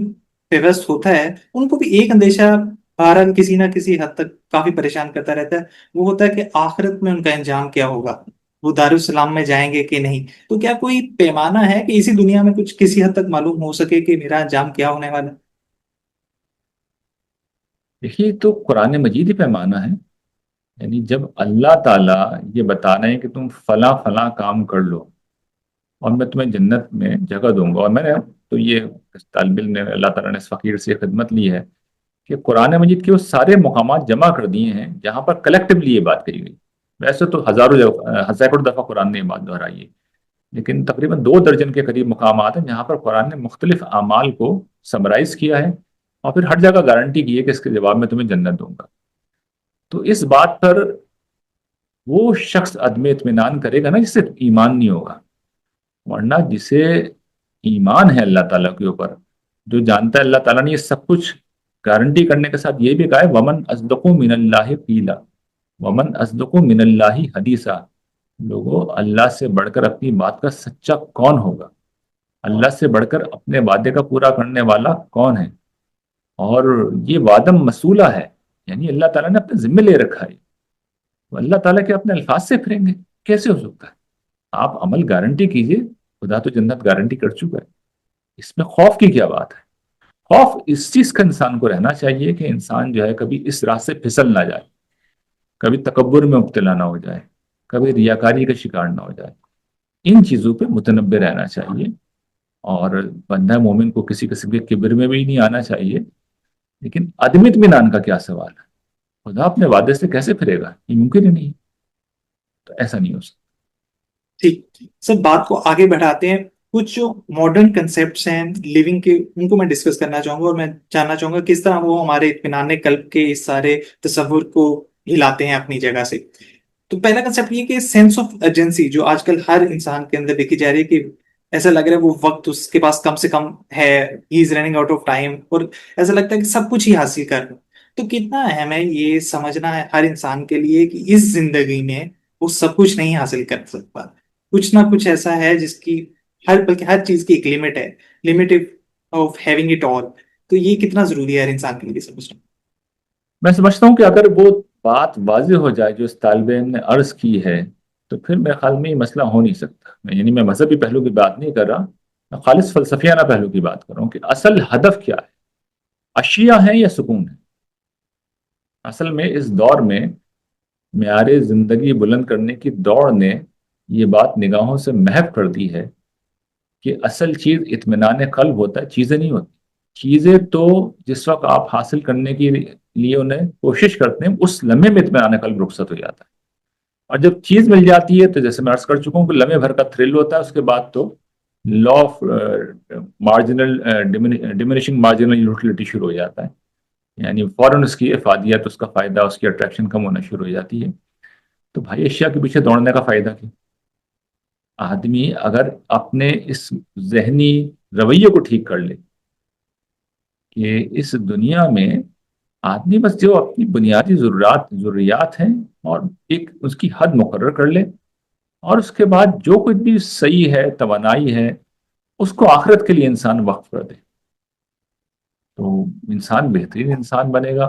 پیوست ہوتا ہے ان کو بھی ایک اندیشہ بہرحال کسی نہ کسی حد تک کافی پریشان کرتا رہتا ہے، وہ ہوتا ہے کہ آخرت میں ان کا انجام کیا ہوگا، وہ دارالسلام میں جائیں گے کہ نہیں۔ تو کیا کوئی پیمانہ ہے کہ اسی دنیا میں کچھ کسی حد تک معلوم ہو سکے کہ میرا انجام کیا ہونے والا ہے؟ دیکھیے تو قرآن مجید ہی پیمانہ ہے، یعنی جب اللہ تعالیٰ یہ بتا رہے ہیں کہ تم فلاں فلاں کام کر لو اور میں تمہیں جنت میں جگہ دوں گا، اور میں نے تو یہ طالب علم نے اللہ تعالیٰ نے اس فقیر سے خدمت لی ہے کہ قرآن مجید کے وہ سارے مقامات جمع کر دیے ہیں جہاں پر کلیکٹیولی یہ بات کہی گئی۔ ویسے تو سینکڑوں دفعہ قرآن نے یہ بات دہرائی ہے، لیکن تقریباً 2 درجن کے قریب مقامات ہیں جہاں پر قرآن نے مختلف اعمال کو سمرائز کیا ہے، اور پھر ہر جگہ گارنٹی کی ہے کہ اس کے جواب میں تمہیں جنت دوں گا۔ تو اس بات پر وہ شخص عدم اطمینان کرے گا نا جس سے ایمان نہیں ہوگا، ورنہ جسے ایمان ہے اللہ تعالیٰ کے اوپر، جو جانتا ہے اللہ تعالیٰ نے یہ سب کچھ گارنٹی کرنے کے ساتھ یہ بھی کہا ہے ومن اصدق من اللہ قیلا ومن اصدق من اللہ حدیثا، لوگوں اللہ سے بڑھ کر اپنی بات کا سچا کون ہوگا، اللہ سے بڑھ کر اپنے وعدے کا پورا کرنے والا کون ہے، اور یہ وعدہ مسئولہ ہے، یعنی اللہ تعالیٰ نے اپنے ذمہ لے رکھا ہے، تو اللہ تعالیٰ کے اپنے الفاظ سے پھریں گے؟ کیسے ہو سکتا ہے؟ آپ عمل گارنٹی کیجئے، خدا تو جنت گارنٹی کر چکا ہے، اس میں خوف کی کیا بات ہے؟ خوف اس چیز کا انسان کو رہنا چاہیے کہ انسان جو ہے کبھی اس راہ سے پھسل نہ جائے، کبھی تکبر میں مبتلا نہ ہو جائے، کبھی ریاکاری کا شکار نہ ہو جائے. ان چیزوں پہ متنبع رہنا چاہیے. اور بندہ مومن کو کسی قسم کے کبر میں بھی نہیں آنا چاہیے. لیکن عدم اطمینان کا کیا سوال ہے؟ خدا اپنے وعدے سے کیسے پھرے گا؟ یہ ممکن ہی نہیں. تو ایسا نہیں ہو سکتا. ٹھیک سر، بات کو آگے بڑھاتے ہیں. کچھ جو ماڈرن کنسیپٹس ہیں لیونگ کے، ان کو میں ڈسکس کرنا چاہوں گا، اور میں جاننا چاہوں گا کس طرح وہ ہمارے اطمینان قلب کے اس سارے تصور کو ہلاتے ہیں اپنی جگہ سے. تو پہلا کنسیپٹ یہ کہ سینس آف ارجنسی جو آج کل ہر انسان کے اندر دیکھی جا رہی ہے، کہ ایسا لگ رہا ہے وہ وقت اس کے پاس کم سے کم ہے، he is running out of time, اور ایسا لگتا ہے کہ سب کچھ ہی حاصل کر لوں. تو کتنا اہم ہے یہ سمجھنا ہے ہر انسان کے لیے کہ اس زندگی میں وہ سب کچھ نہیں حاصل کر سکتا، کچھ نہ کچھ ایسا ہے جس کی بلکہ ہر چیز کی ایک لمٹ ہے، limit of having it all. تو یہ کتنا ضروری ہے ہر انسان کے لیے سمجھنا. میں سمجھتا ہوں کہ اگر وہ بات واضح ہو جائے جو اس طالب علم نے عرض کی ہے، تو پھر میرے خیال میں یہ مسئلہ ہو نہیں سکتا. یعنی میں مذہبی پہلو کی بات نہیں کر رہا، میں خالص فلسفیانہ پہلو کی بات کر رہا ہوں کہ اصل ہدف کیا ہے؟ اشیاء ہے یا سکون ہے؟ اصل میں اس دور میں معیار زندگی بلند کرنے کی دوڑ نے یہ بات نگاہوں سے محو کر دی ہے کہ اصل چیز اطمینان قلب ہوتا ہے، چیزیں نہیں ہوتی. چیزیں تو جس وقت آپ حاصل کرنے کے لیے انہیں کوشش کرتے ہیں، اس لمحے میں اطمینان قلب رخصت ہو جاتا ہے. اور جب چیز مل جاتی ہے تو جیسے میں عرض کر چکا ہوں کہ لمحے بھر کا تھرل ہوتا ہے، اس کے بعد تو law of marginal diminishing marginal utility شروع ہو جاتا ہے. یعنی فوراً اس کی افادیت، اس کا فائدہ، اس کی اٹریکشن کم ہونا شروع ہو جاتی ہے. تو بھائی اشیاء کے پیچھے دوڑنے کا فائدہ کیا؟ آدمی اگر اپنے اس ذہنی رویے کو ٹھیک کر لے کہ اس دنیا میں آدمی بس جو اپنی بنیادی ضروریات ہیں اور ایک اس کی حد مقرر کر لے، اور اس کے بعد جو کچھ بھی صحیح ہے، توانائی ہے، اس کو آخرت کے لیے انسان وقف کر دے، تو انسان بہترین انسان بنے گا.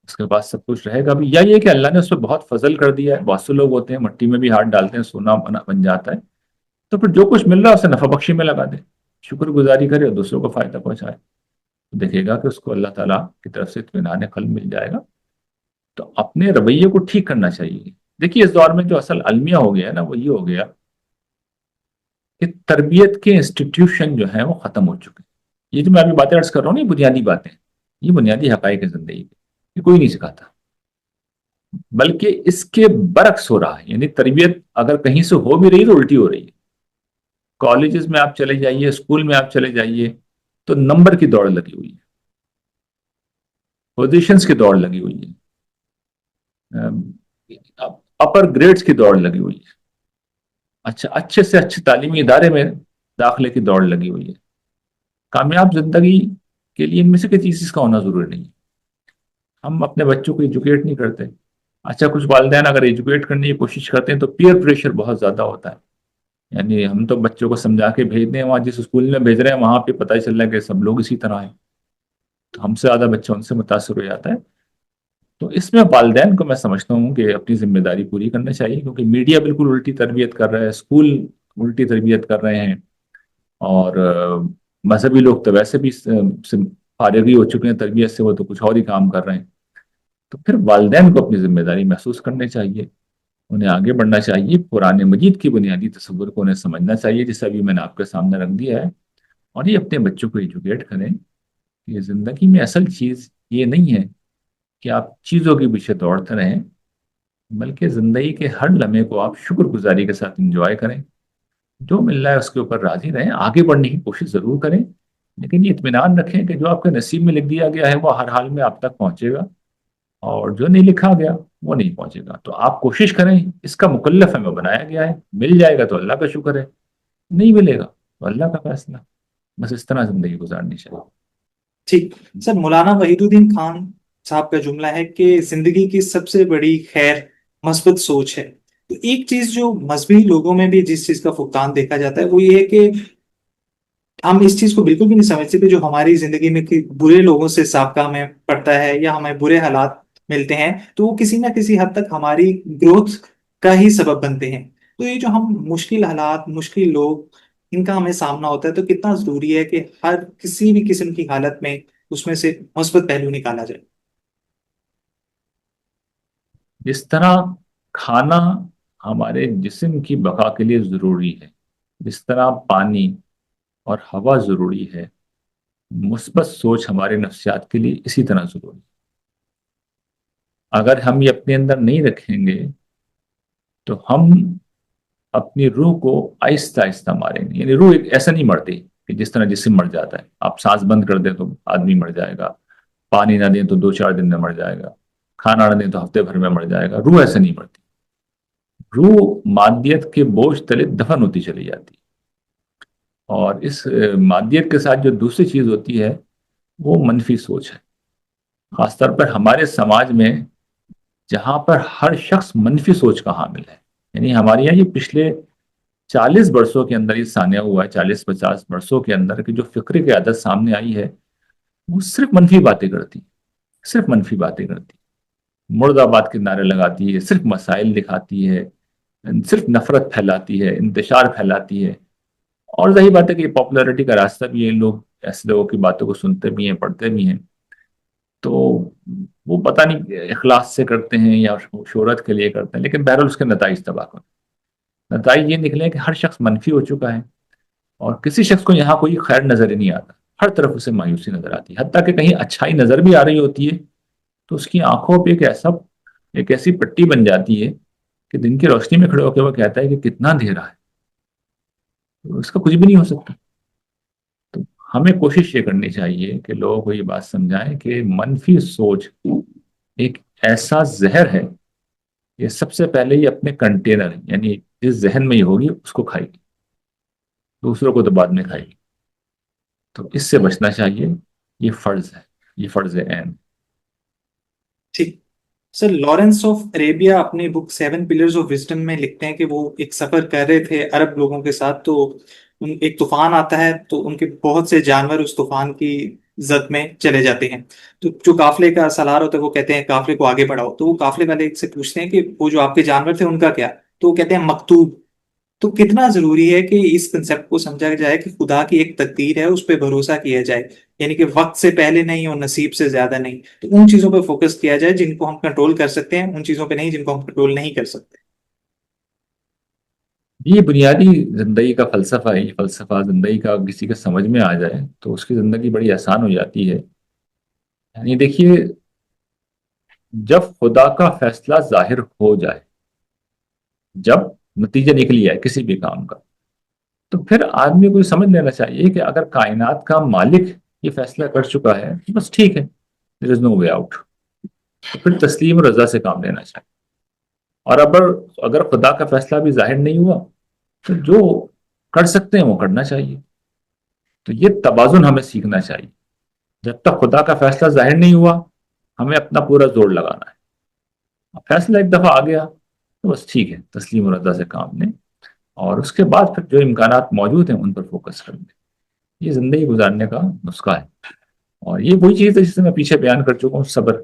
اس کے پاس سب کچھ رہے گا بھی. یا یہ کہ اللہ نے اس پہ بہت فضل کر دیا ہے. بہت سے لوگ ہوتے ہیں مٹی میں بھی ہاتھ ڈالتے ہیں سونا بن جاتا ہے. تو پھر جو کچھ مل رہا ہے اسے نفع بخشی میں لگا دے، شکر گزاری کرے اور دوسروں کو فائدہ پہنچائے، تو دیکھے گا کہ اس کو اللہ تعالیٰ کی طرف سے اطمینان قلب مل جائے گا. تو اپنے رویے کو ٹھیک کرنا چاہیے. دیکھیے اس دور میں جو اصل المیہ ہو گیا ہے نا، وہ یہ ہو گیا کہ تربیت کے انسٹیٹیوشن جو ہیں وہ ختم ہو چکے ہیں. یہ جو میں ابھی باتیں عرض کر رہا ہوں نا، یہ بنیادی باتیں، یہ بنیادی حقائق زندگی کے، یہ کوئی نہیں سکھاتا. بلکہ اس کے برعکس ہو رہا ہے. یعنی تربیت اگر کہیں سے ہو بھی رہی تو الٹی ہو رہی ہے. کالجز میں آپ چلے جائیے، اسکول میں آپ چلے جائیے، تو نمبر کی دوڑ لگی ہوئی ہے، پوزیشنز کی دوڑ لگی ہوئی ہے، اپر گریڈز کی دوڑ لگی ہوئی ہے، اچھا اچھے سے اچھے تعلیمی ادارے میں داخلے کی دوڑ لگی ہوئی ہے. کامیاب زندگی کے لیے ان میں سے کسی چیز کا ہونا ضروری نہیں. ہم اپنے بچوں کو ایجوکیٹ نہیں کرتے. اچھا کچھ والدین اگر ایجوکیٹ کرنے کی کوشش کرتے ہیں تو پیئر پریشر بہت زیادہ ہوتا ہے. یعنی ہم تو بچوں کو سمجھا کے بھیج دیں، وہاں جس اسکول میں بھیج رہے ہیں وہاں پہ پتہ چل رہا ہے کہ سب لوگ اسی طرح ہیں، تو ہم سے زیادہ بچہ ان سے متاثر ہو جاتا ہے. تو اس میں والدین کو میں سمجھتا ہوں کہ اپنی ذمہ داری پوری کرنا چاہیے، کیونکہ میڈیا بالکل الٹی تربیت کر رہا ہے، اسکول الٹی تربیت کر رہے ہیں، اور مذہبی لوگ تو ویسے بھی فارغ ہی ہو چکے ہیں تربیت سے، وہ تو کچھ اور ہی کام کر رہے ہیں. تو پھر والدین کو اپنی ذمہ داری محسوس کرنی چاہیے، انہیں آگے بڑھنا چاہیے، قرآن مجید کی بنیادی تصور کو انہیں سمجھنا چاہیے جیسا بھی میں نے آپ کے سامنے رکھ دیا ہے، اور یہ اپنے بچوں کو ایجوکیٹ کریں کہ زندگی میں اصل چیز یہ نہیں ہے کہ آپ چیزوں کے پیچھے دوڑتے رہیں، بلکہ زندگی کے ہر لمحے کو آپ شکر گزاری کے ساتھ انجوائے کریں، جو مل رہا ہے اس کے اوپر راضی رہیں، آگے بڑھنے کی کوشش ضرور کریں، لیکن یہ اطمینان رکھیں کہ جو آپ کے نصیب میں لکھ دیا گیا ہے وہ ہر حال میں آپ تک پہنچے گا، اور جو نہیں لکھا گیا وہ نہیں پہنچے گا. تو آپ کوشش کریں، اس کا مکلف ہمیں بنایا گیا ہے. مل جائے گا تو اللہ کا شکر ہے، نہیں ملے گا تو اللہ کا فیصلہ. بس اس طرح زندگی گزارنی چاہیے. ٹھیک سر، مولانا وحید الدین خان صاحب کا جملہ ہے کہ زندگی کی سب سے بڑی خیر مثبت سوچ ہے. تو ایک چیز جو مذہبی لوگوں میں بھی جس چیز کا فقدان دیکھا جاتا ہے وہ یہ ہے کہ ہم اس چیز کو بالکل بھی نہیں سمجھتے کہ جو ہماری زندگی میں برے لوگوں سے سابقہ ہمیں پڑتا ہے یا ہمیں برے حالات ملتے ہیں تو وہ کسی نہ کسی حد تک ہماری گروتھ کا ہی سبب بنتے ہیں. تو یہ جو ہم مشکل حالات، مشکل لوگ، ان کا ہمیں سامنا ہوتا ہے، تو کتنا ضروری ہے کہ ہر کسی بھی قسم کی حالت میں اس میں سے مثبت پہلو نکالا جائے. جس طرح کھانا ہمارے جسم کی بقا کے لیے ضروری ہے، جس طرح پانی اور ہوا ضروری ہے، مثبت سوچ ہمارے نفسیات کے لیے اسی طرح ضروری ہے۔ اگر ہم یہ اپنے اندر نہیں رکھیں گے تو ہم اپنی روح کو آہستہ آہستہ ماریں گے۔ یعنی روح ایسا نہیں مرتی کہ جس طرح جسم مر جاتا ہے، آپ سانس بند کر دیں تو آدمی مر جائے گا، پانی نہ دیں تو 2 4 دن میں مر جائے گا، کھانا نہ دیں تو ہفتے بھر میں مر جائے گا۔ روح ایسا نہیں مرتی، روح مادیت کے بوجھ تلے دفن ہوتی چلی جاتی ہے۔ اور اس مادیت کے ساتھ جو دوسری چیز ہوتی ہے وہ منفی سوچ ہے، خاص طور پر ہمارے سماج میں جہاں پر ہر شخص منفی سوچ کا حامل ہے۔ یعنی ہمارے یہاں یہ پچھلے 40 برسوں کے اندر یہ سانیہ ہوا ہے، 40 50 برسوں کے اندر کہ جو فکری کی عادت سامنے آئی ہے وہ صرف منفی باتیں کرتی، صرف منفی باتیں کرتی، مرد آباد کے نعرے لگاتی ہے، صرف مسائل دکھاتی ہے، صرف نفرت پھیلاتی ہے، انتشار پھیلاتی ہے۔ اور ظاہر بات ہے کہ یہ پاپولرٹی کا راستہ بھی ہے، لوگ ایسے لوگوں کی باتوں کو سنتے بھی ہیں، پڑھتے بھی ہیں، تو وہ پتہ نہیں اخلاص سے کرتے ہیں یا شہرت کے لیے کرتے ہیں، لیکن بہرحال اس کے نتائج تباہ کن۔ نتائج یہ نکلے کہ ہر شخص منفی ہو چکا ہے، اور کسی شخص کو یہاں کوئی خیر نظر ہی نہیں آتا، ہر طرف اسے مایوسی نظر آتی ہے، حتیٰ کہ کہیں اچھائی نظر بھی آ رہی ہوتی ہے تو اس کی آنکھوں پہ ایک ایسی پٹی بن جاتی ہے کہ دن کی روشنی میں کھڑے ہو کے وہ کہتا ہے کہ کتنا اندھیرا ہے، تو اس کا کچھ بھی نہیں ہو سکتا۔ تو ہمیں کوشش یہ کرنی چاہیے کہ لوگوں کو یہ بات سمجھائیں کہ منفی سوچ ایک ایسا زہر ہے، یہ سب سے پہلے یہ اپنے کنٹینر یعنی جس ذہن میں یہ ہوگی اس کو کھائے گی، دوسروں کو تو بعد میں کھائے گی۔ تو اس سے بچنا چاہیے، یہ فرض ہے، یہ فرض عین۔ ٹھیک سر، لارنس آف اریبیا اپنی بک 7 پلرز آف وزڈم میں لکھتے ہیں کہ وہ ایک سفر کر رہے تھے عرب لوگوں کے ساتھ، تو ایک طوفان آتا ہے تو ان کے بہت سے جانور اس طوفان کی زد میں چلے جاتے ہیں، تو جو قافلے کا سالار ہوتا ہے وہ کہتے ہیں قافلے کو آگے بڑھاؤ، تو وہ قافلے والے سے پوچھتے ہیں کہ وہ جو آپ کے جانور تھے ان کا کیا؟ تو وہ کہتے ہیں مکتوب۔ تو کتنا ضروری ہے کہ اس کنسیپٹ کو سمجھا جائے کہ خدا کی ایک تقدیر ہے، اس پہ بھروسہ کیا جائے، یعنی کہ وقت سے پہلے نہیں اور نصیب سے زیادہ نہیں، تو ان چیزوں پہ فوکس کیا جائے جن کو ہم کنٹرول کر سکتے ہیں، ان چیزوں پہ نہیں جن کو ہم کنٹرول نہیں کر سکتے۔ یہ بنیادی زندگی کا فلسفہ ہے، یہ فلسفہ زندگی کا کسی کے سمجھ میں آ جائے تو اس کی زندگی بڑی آسان ہو جاتی ہے۔ یعنی دیکھیے، جب خدا کا فیصلہ ظاہر ہو جائے، جب نتیجہ نکل جائے کسی بھی کام کا، تو پھر آدمی کو یہ سمجھ لینا چاہیے کہ اگر کائنات کا مالک یہ فیصلہ کر چکا ہے تو بس ٹھیک ہے، there is no way out۔ تو پھر تسلیم و رضا سے کام لینا چاہیے۔ اور اگر خدا کا فیصلہ بھی ظاہر نہیں ہوا تو جو کر سکتے ہیں وہ کرنا چاہیے۔ تو یہ توازن ہمیں سیکھنا چاہیے، جب تک خدا کا فیصلہ ظاہر نہیں ہوا ہمیں اپنا پورا زور لگانا ہے، فیصلہ ایک دفعہ آ گیا تو بس ٹھیک ہے، تسلیم و رضا سے کام لیں، اور اس کے بعد پھر جو امکانات موجود ہیں ان پر فوکس کریں گے۔ یہ زندگی گزارنے کا نسخہ ہے، اور یہ وہی چیز ہے جسے میں پیچھے بیان کر چکا ہوں، صبر۔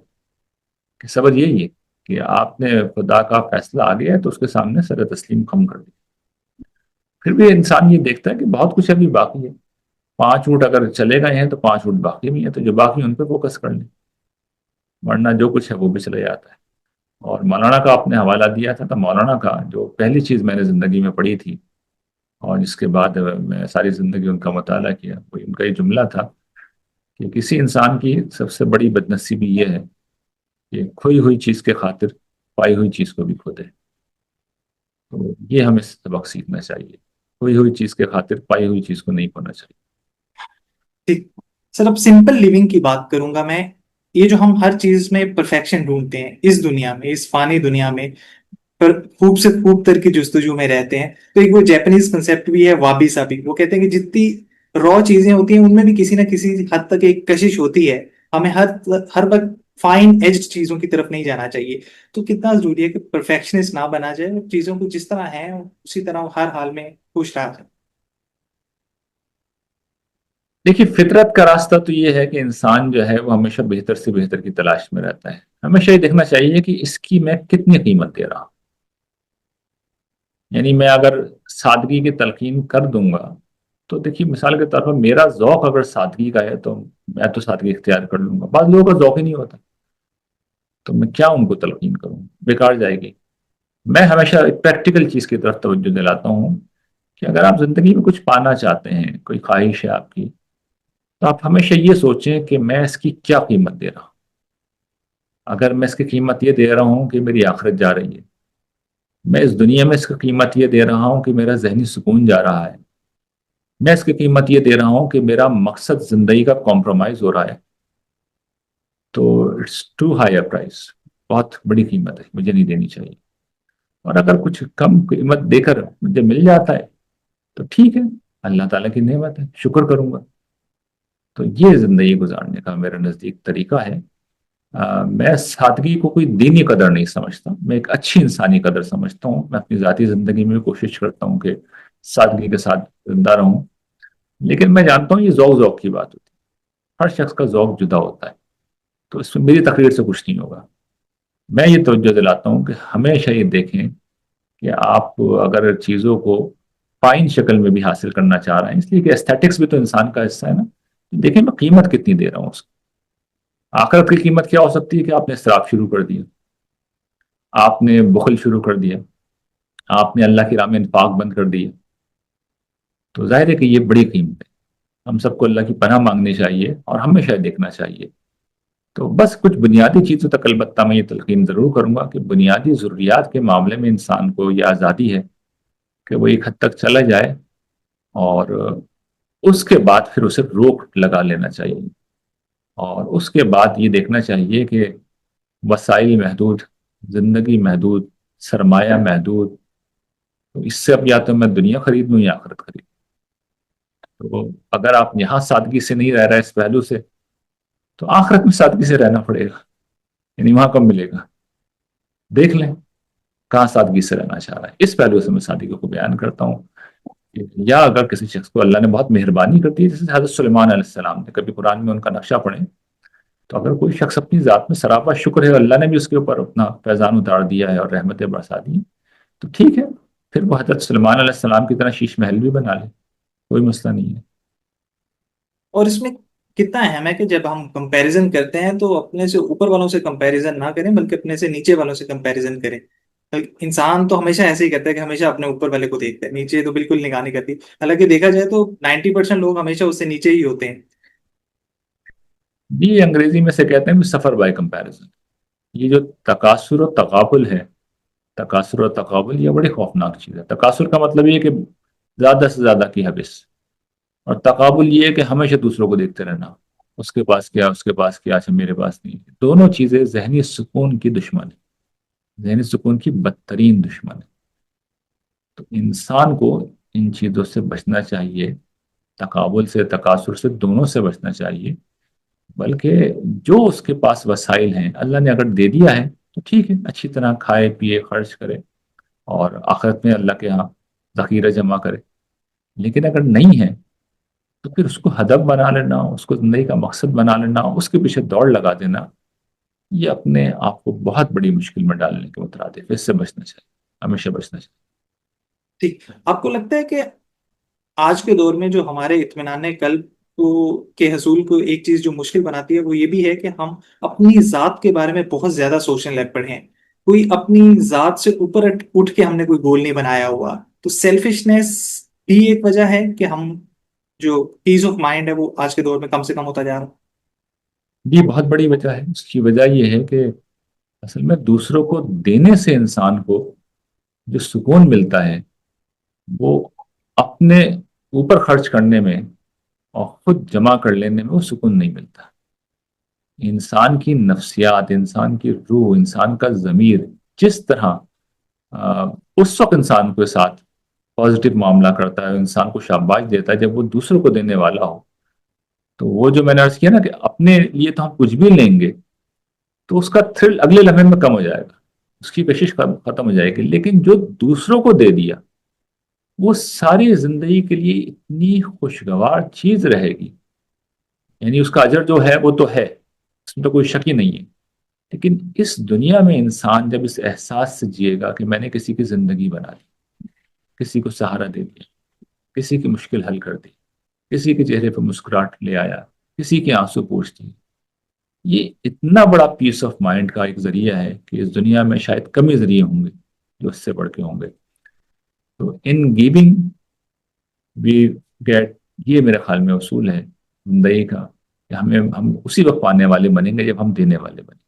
کہ صبر یہی ہے کہ آپ نے خدا کا فیصلہ آ گیا ہے تو اس کے سامنے سر تسلیم خم کر دیا۔ پھر بھی انسان یہ دیکھتا ہے کہ بہت کچھ ابھی باقی ہے، 5 اونٹ اگر چلے گئے ہیں تو 5 اونٹ باقی بھی ہیں، تو جو باقی ہیں ان پہ فوکس کر لیں، ورنہ جو کچھ ہے وہ بھی چلا جاتا ہے۔ اور مولانا کا آپ نے حوالہ دیا تھا، تو مولانا کا جو پہلی چیز میں نے زندگی میں پڑھی تھی اور جس کے بعد میں ساری زندگی ان کا مطالعہ کیا، وہ ان کا یہ جملہ تھا کہ کسی انسان کی سب سے بڑی بدنصیبی یہ ہے کہ کھوئی ہوئی چیز کے خاطر پائی ہوئی چیز کو بھی کھو دے۔ تو یہ ہمیں سبق سیکھنا چاہیے، کھوئی ہوئی چیز کے خاطر پائی ہوئی چیز کو نہیں کھونا چاہیے۔ ٹھیک سر، اب سمپل لیونگ کی بات کروں گا میں۔ یہ جو ہم ہر چیز میں پرفیکشن ڈھونڈتے ہیں اس دنیا میں، اس فانی دنیا میں، پر خوب سے خوب تر کی جستجو میں رہتے ہیں، تو ایک وہ جیپنیز کنسیپٹ بھی ہے وابی سابی، وہ کہتے ہیں کہ جتنی را چیزیں ہوتی ہیں ان میں بھی کسی نہ کسی حد تک ایک کشش ہوتی ہے، ہمیں ہر وقت فائن ایجڈ چیزوں کی طرف نہیں جانا چاہیے۔ تو کتنا ضروری ہے کہ پرفیکشنسٹ نہ بنا جائے، اور چیزوں کو جس طرح ہیں اسی طرح ہر حال میں خوش رہا جائے۔ دیکھیے، فطرت کا راستہ تو یہ ہے کہ انسان جو ہے وہ ہمیشہ بہتر سے بہتر کی تلاش میں رہتا ہے، ہمیشہ یہ دیکھنا چاہیے کہ اس کی میں کتنی قیمت دے رہا ہوں۔ یعنی میں اگر سادگی کی تلقین کر دوں گا تو دیکھیے، مثال کے طور پر میرا ذوق اگر سادگی کا ہے تو میں تو سادگی اختیار کر لوں گا، بعض لوگوں کا ذوق ہی نہیں ہوتا، تو میں کیا ان کو تلقین کروں، بیکار جائے گی۔ میں ہمیشہ ایک پریکٹیکل چیز کی طرف توجہ دلاتا ہوں کہ اگر آپ زندگی میں کچھ پانا چاہتے ہیں، کوئی خواہش ہے آپ کی، تو آپ ہمیشہ یہ سوچیں کہ میں اس کی کیا قیمت دے رہا ہوں۔ اگر میں اس کی قیمت یہ دے رہا ہوں کہ میری آخرت جا رہی ہے، میں اس دنیا میں اس کی قیمت یہ دے رہا ہوں کہ میرا ذہنی سکون جا رہا ہے، میں اس کی قیمت یہ دے رہا ہوں کہ میرا مقصد زندگی کا کمپرومائز ہو رہا ہے، تو اٹس ٹو ہائی پرائز، بہت بڑی قیمت ہے، مجھے نہیں دینی چاہیے۔ اور اگر کچھ کم قیمت دے کر مجھے مل جاتا ہے تو ٹھیک ہے، اللہ تعالیٰ کی نعمت ہے، شکر کروں گا۔ تو یہ زندگی گزارنے کا میرا نزدیک طریقہ ہے۔ میں سادگی کو کوئی دینی قدر نہیں سمجھتا، میں ایک اچھی انسانی قدر سمجھتا ہوں۔ میں اپنی ذاتی زندگی میں بھی کوشش کرتا ہوں کہ سادگی کے ساتھ زندہ رہوں، لیکن میں جانتا ہوں یہ ذوق ذوق کی بات ہوتی ہے، ہر شخص کا ذوق جدا ہوتا ہے، تو اس میں میری تقریر سے کچھ نہیں ہوگا۔ میں یہ توجہ دلاتا ہوں کہ ہمیشہ یہ دیکھیں کہ آپ اگر چیزوں کو فائن شکل میں بھی حاصل کرنا چاہ رہے ہیں، اس لیے کہ ایستھیٹکس بھی تو انسان کا حصہ ہے نا، دیکھیں میں قیمت کتنی دے رہا ہوں اس کو۔ آخرت کی قیمت کیا ہو سکتی ہے کہ آپ نے اسراف شروع کر دیا، آپ نے بخل شروع کر دیا، آپ نے اللہ کی راہ میں انفاق بند کر دیا، تو ظاہر ہے کہ یہ بڑی قیمت ہے۔ ہم سب کو اللہ کی پناہ مانگنی چاہیے اور ہمیشہ دیکھنا چاہیے۔ تو بس کچھ بنیادی چیزوں تک البتہ میں یہ تلقین ضرور کروں گا کہ بنیادی ضروریات کے معاملے میں انسان کو یہ آزادی ہے کہ وہ ایک حد تک چلا جائے، اور اس کے بعد پھر اسے روک لگا لینا چاہیے، اور اس کے بعد یہ دیکھنا چاہیے کہ وسائل محدود، زندگی محدود، سرمایہ محدود، تو اس سے اب یا تو میں دنیا خرید لوں یا آخرت خرید لوں۔ تو اگر آپ یہاں سادگی سے نہیں رہ رہے اس پہلو سے، تو آخرت میں سادگی سے رہنا پڑے گا، یعنی وہاں کب ملے گا؟ دیکھ لیں کہاں سادگی سے رہنا چاہ رہا ہے، اس پہلو سے میں سادگی کو بیان کرتا ہوں۔ یا اگر کسی شخص کو اللہ نے بہت مہربانی کر دی، جیسے حضرت سلیمان علیہ السلام نے، کبھی قرآن میں ان کا نقشہ پڑھیں، تو اگر کوئی شخص اپنی ذات میں سراپا شکر ہے، اللہ نے بھی اس کے اوپر اپنا فیضان اتار دیا ہے اور رحمتیں برسا دی ہیں، تو ٹھیک ہے، پھر وہ حضرت سلیمان علیہ السلام کی طرح شیش محل بھی بنا لے، کوئی مسئلہ نہیں ہے۔ اور اس میں کتنا اہم ہے کہ جب ہم کمپیریزن کرتے ہیں تو اپنے سے اوپر والوں سے کمپیریزن نہ کریں، بلکہ اپنے سے نیچے والوں سے کمپیریزن کریں۔ انسان تو ہمیشہ ایسے ہی کرتا ہے کہ ہمیشہ اپنے اوپر والے کو دیکھتا ہے، نیچے تو بالکل نگاہ نہیں کرتی، حالانکہ دیکھا جائے تو 90% لوگ ہمیشہ اس سے نیچے ہی ہوتے ہیں۔ یہ انگریزی میں سے کہتے ہیں سفر بائی کمپیریزن۔ یہ جو تکاثر و تقابل ہے، تکاثر و تقابل یہ بڑی خوفناک چیز ہے۔ تکاثر کا مطلب یہ ہے کہ زیادہ سے زیادہ کی حوث، اور تقابل یہ ہے کہ ہمیشہ دوسروں کو دیکھتے رہنا، اس کے پاس کیا، اس کے پاس کیا، اچھا میرے پاس نہیں۔ دونوں چیزیں ذہنی سکون کی دشمن ہے، ذہنی سکون کی بدترین دشمن ہے۔ تو انسان کو ان چیزوں سے بچنا چاہیے، تقابل سے، تکاثر سے، دونوں سے بچنا چاہیے۔ بلکہ جو اس کے پاس وسائل ہیں، اللہ نے اگر دے دیا ہے تو ٹھیک ہے، اچھی طرح کھائے پیے خرچ کرے اور آخرت میں اللہ کے ہاں ذخیرہ جمع کرے۔ لیکن اگر نہیں ہے تو پھر اس کو ہدف بنا لینا، اس کو زندگی کا مقصد بنا لینا، اس کے پیچھے دوڑ لگا دینا، یہ اپنے آپ کو بہت بڑی مشکل میں ڈالنے کے مترادف ہے۔ اس سے بچنا چاہیے، ہمیشہ بچنا چاہیے۔ ٹھیک، آپ کو لگتا ہے کہ آج کے دور میں جو ہمارے اطمینان قلب کے حصول کو ایک چیز جو مشکل بناتی ہے وہ یہ بھی ہے کہ ہم اپنی ذات کے بارے میں بہت زیادہ سوچنے لگ پڑے ہیں؟ کوئی اپنی ذات سے اوپر اٹھ کے ہم نے کوئی گول نہیں بنایا ہوا، تو سیلفشنس بھی ایک وجہ ہے کہ ہم جو پیس آف مائنڈ ہے وہ آج کے دور میں کم سے کم ہوتا جا رہا ہے۔ یہ بہت بڑی وجہ ہے۔ اس کی وجہ یہ ہے کہ اصل میں دوسروں کو دینے سے انسان کو جو سکون ملتا ہے، وہ اپنے اوپر خرچ کرنے میں اور خود جمع کر لینے میں وہ سکون نہیں ملتا۔ انسان کی نفسیات، انسان کی روح، انسان کا ضمیر جس طرح اس وقت انسان کے ساتھ پازیٹیو معاملہ کرتا ہے، انسان کو شاباش دیتا ہے جب وہ دوسروں کو دینے والا ہو، تو وہ جو میں نے عرض کیا نا کہ اپنے لیے تو ہم کچھ بھی لیں گے تو اس کا تھرل اگلے لمحے میں کم ہو جائے گا، اس کی کشش ختم ہو جائے گی، لیکن جو دوسروں کو دے دیا وہ ساری زندگی کے لیے اتنی خوشگوار چیز رہے گی، یعنی اس کا اجر جو ہے وہ تو ہے، اس میں تو کوئی شک ہی نہیں ہے۔ لیکن اس دنیا میں انسان جب اس احساس سے جیے گا کہ میں نے کسی کی زندگی بنا دی، کسی کو سہارا دے دیا، کسی کی مشکل حل کر دی، کسی کے چہرے پہ مسکراہٹ لے آیا، کسی کے آنسو پوچھ دیے، یہ اتنا بڑا پیس آف مائنڈ کا ایک ذریعہ ہے کہ اس دنیا میں شاید کم ہی ذریعے ہوں گے جو اس سے بڑھ کے ہوں گے. تو ان گیونگ وی گیٹ، یہ میرے خیال میں اصول ہے زندگی کا، کہ ہم اسی وقت پانے والے بنیں گے جب ہم دینے والے بنیں گے.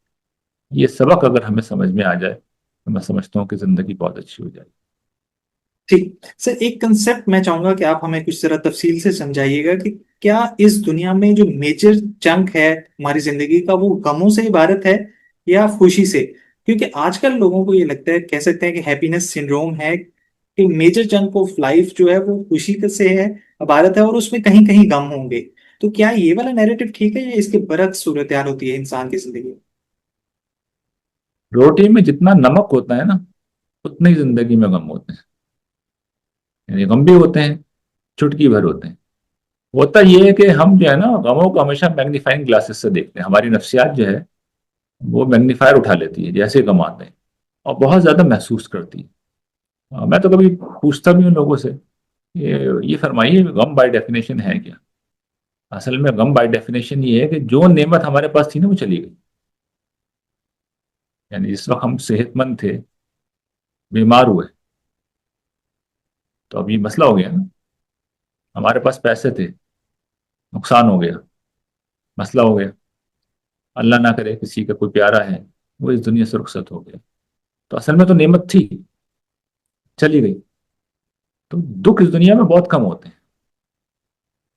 یہ سبق اگر ہمیں سمجھ میں آ جائے تو میں سمجھتا ہوں کہ زندگی بہت اچھی ہو جائے. ٹھیک سر، ایک کنسپٹ میں چاہوں گا کہ آپ ہمیں کچھ ذرا تفصیل سے سمجھائیے گا کہ کیا اس دنیا میں جو میجر چنک ہے ہماری زندگی کا وہ غموں سے عبارت ہے یا خوشی سے؟ کیونکہ آج کل لوگوں کو یہ لگتا ہے، کہہ سکتے ہیں کہ ہیپینس سنڈروم ہے، کہ میجر چنک آف لائف جو ہے وہ خوشی سے ہے، عبارت ہے، اور اس میں کہیں کہیں غم ہوں گے. تو کیا یہ والا نیریٹو ٹھیک ہے یا اس کے برعکس صورتحال ہوتی ہے انسان کی زندگی میں؟ روٹی میں جتنا نمک ہوتا ہے نا، اتنے ہی زندگی میں غم ہوتے ہیں. یعنی غم بھی ہوتے ہیں، چٹکی بھر ہوتے ہیں. ہوتا یہ ہے کہ ہم جو ہے نا غموں کو ہمیشہ میگنیفائنگ گلاسز سے دیکھتے ہیں. ہماری نفسیات جو ہے وہ میگنیفائر اٹھا لیتی ہے جیسے غم آتے ہیں، اور بہت زیادہ محسوس کرتی ہے. میں تو کبھی پوچھتا بھی ہوں لوگوں سے، یہ فرمائیے غم بائی ڈیفینیشن ہے کیا؟ اصل میں غم بائی ڈیفینیشن یہ ہے کہ جو نعمت ہمارے پاس تھی نا وہ چلی گئی. یعنی جس وقت ہم صحت مند تھے، بیمار ہوئے، تو اب یہ مسئلہ ہو گیا نا. ہمارے پاس پیسے تھے، نقصان ہو گیا، مسئلہ ہو گیا. اللہ نہ کرے کسی کا کوئی پیارا ہے وہ اس دنیا سے رخصت ہو گیا، تو اصل میں تو نعمت تھی، چلی گئی. تو دکھ اس دنیا میں بہت کم ہوتے ہیں،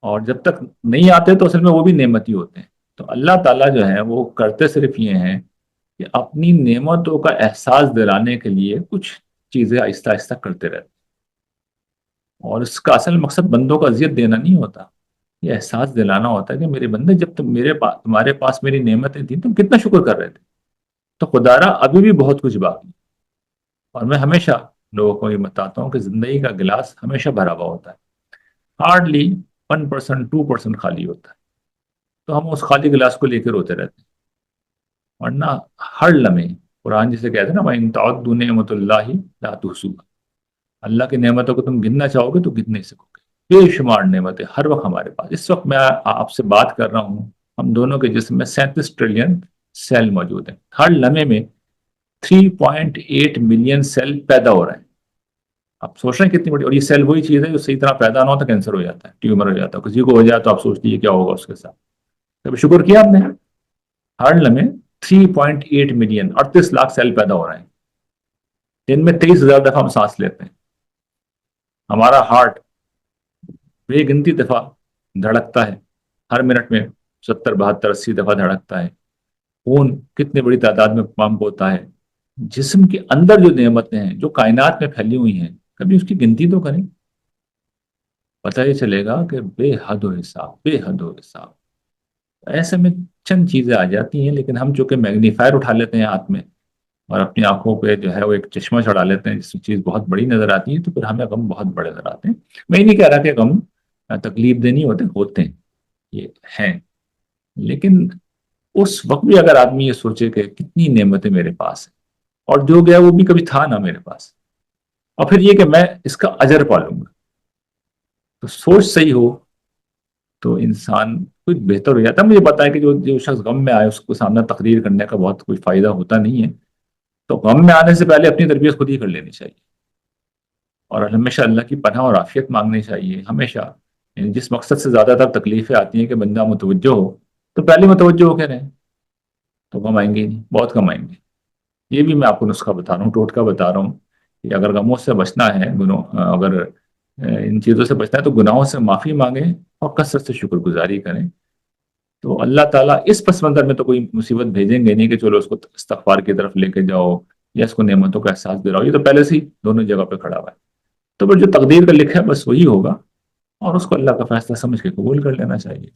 اور جب تک نہیں آتے تو اصل میں وہ بھی نعمت ہی ہوتے ہیں. تو اللہ تعالیٰ جو ہے وہ کرتے صرف یہ ہیں کہ اپنی نعمتوں کا احساس دلانے کے لیے کچھ چیزیں آہستہ آہستہ کرتے رہتے ہیں. اور اس کا اصل مقصد بندوں کو اذیت دینا نہیں ہوتا، یہ احساس دلانا ہوتا ہے کہ میرے بندے، جب تمہارے پاس میری نعمتیں تھیں تم کتنا شکر کر رہے تھے، تو خدا را ابھی بھی بہت کچھ باقی. اور میں ہمیشہ لوگوں کو یہ بتاتا ہوں کہ زندگی کا گلاس ہمیشہ بھرا ہوا ہوتا ہے، ہارڈلی 1% 2% خالی ہوتا ہے. تو ہم اس خالی گلاس کو لے کے روتے رہتے ہیں. ورنہ ہر لمحے قرآن جسے کہتے ہیں نا، وَإِن تَعُدُّوا نِعْمَتَ اللَّهِ لَا تُحْصُوهَا، اللہ کی نعمتوں کو تم گننا چاہو گے تو گن نہیں سکو گے. بے شمار نعمتیں ہر وقت ہمارے پاس. اس وقت میں آپ سے بات کر رہا ہوں، ہم دونوں کے جسم میں 37 ٹریلین سیل موجود ہیں. ہر لمحے میں 3.8 ملین سیل پیدا ہو رہے ہیں. آپ سوچ رہے ہیں کتنی بڑی، اور یہ سیل وہی چیز ہے جو صحیح طرح پیدا نہ ہو تو کینسر ہو جاتا ہے، ٹیومر ہو جاتا ہے. کسی کو ہو جائے تو آپ سوچ لیجیے کیا ہوگا اس کے ساتھ. کبھی شکر کیا آپ نے؟ ہر لمحے 3.8 ملین 38 لاکھ سیل پیدا ہو رہے ہیں. دن میں 23,000 دفعہ ہم سانس لیتے ہیں. ہمارا ہارٹ بے گنتی دفعہ دھڑکتا ہے، ہر منٹ میں 70 72 80 دفعہ دھڑکتا ہے. خون کتنی بڑی تعداد میں پمپ ہوتا ہے. جسم کے اندر جو نعمتیں ہیں جو کائنات میں پھیلی ہوئی ہیں، کبھی اس کی گنتی تو کریں، پتہ یہ چلے گا کہ بے حد و حساب، بے حد و حساب. ایسے میں چند چیزیں آ جاتی ہیں، لیکن ہم چونکہ میگنیفائر اٹھا لیتے ہیں ہاتھ میں اور اپنی آنکھوں پہ جو ہے وہ ایک چشمہ چڑھا لیتے ہیں جس میں چیز بہت بڑی نظر آتی ہے، تو پھر ہمیں غم بہت بڑے نظر آتے ہیں. میں یہ نہیں کہہ رہا کہ غم تکلیف دہ نہیں ہوتے، ہوتے ہیں، یہ ہیں. لیکن اس وقت بھی اگر آدمی یہ سوچے کہ کتنی نعمتیں میرے پاس ہیں، اور جو گیا وہ بھی کبھی تھا نہ میرے پاس، اور پھر یہ کہ میں اس کا اجر پالوں گا، تو سوچ صحیح ہو تو انسان کچھ بہتر ہو جاتا ہے. مجھے پتا ہے کہ جو شخص غم میں آئے اس کو سامنے تقریر کرنے کا بہت کوئی فائدہ ہوتا نہیں ہے. تو غم میں آنے سے پہلے اپنی تربیت خود ہی کر لینی چاہیے، اور ہمیشہ اللہ کی پناہ اور عافیت مانگنی چاہیے ہمیشہ. یعنی جس مقصد سے زیادہ تر تکلیفیں آتی ہیں کہ بندہ متوجہ ہو، تو پہلے متوجہ ہو کے رہیں تو غم آئیں گے ہی نہیں، بہت کم آئیں گے. یہ بھی میں آپ کو نسخہ بتا رہا ہوں، ٹوٹکا بتا رہا ہوں کہ اگر غموں سے بچنا ہے، اگر ان چیزوں سے بچنا ہے تو گناہوں سے معافی مانگیں اور کثرت سے شکر گزاری کریں. تو اللہ تعالیٰ اس پس منظر میں تو کوئی مصیبت بھیجیں گے نہیں کہ چلو اس کو استغفار کی طرف لے کے جاؤ یا اس کو نعمتوں کا احساس دلاؤ. یہ تو پہلے سے ہی دونوں جگہ پہ کھڑا ہوا ہے. تو پھر جو تقدیر کا لکھا ہے بس وہی ہوگا، اور اس کو اللہ کا فیصلہ سمجھ کے قبول کر لینا چاہیے.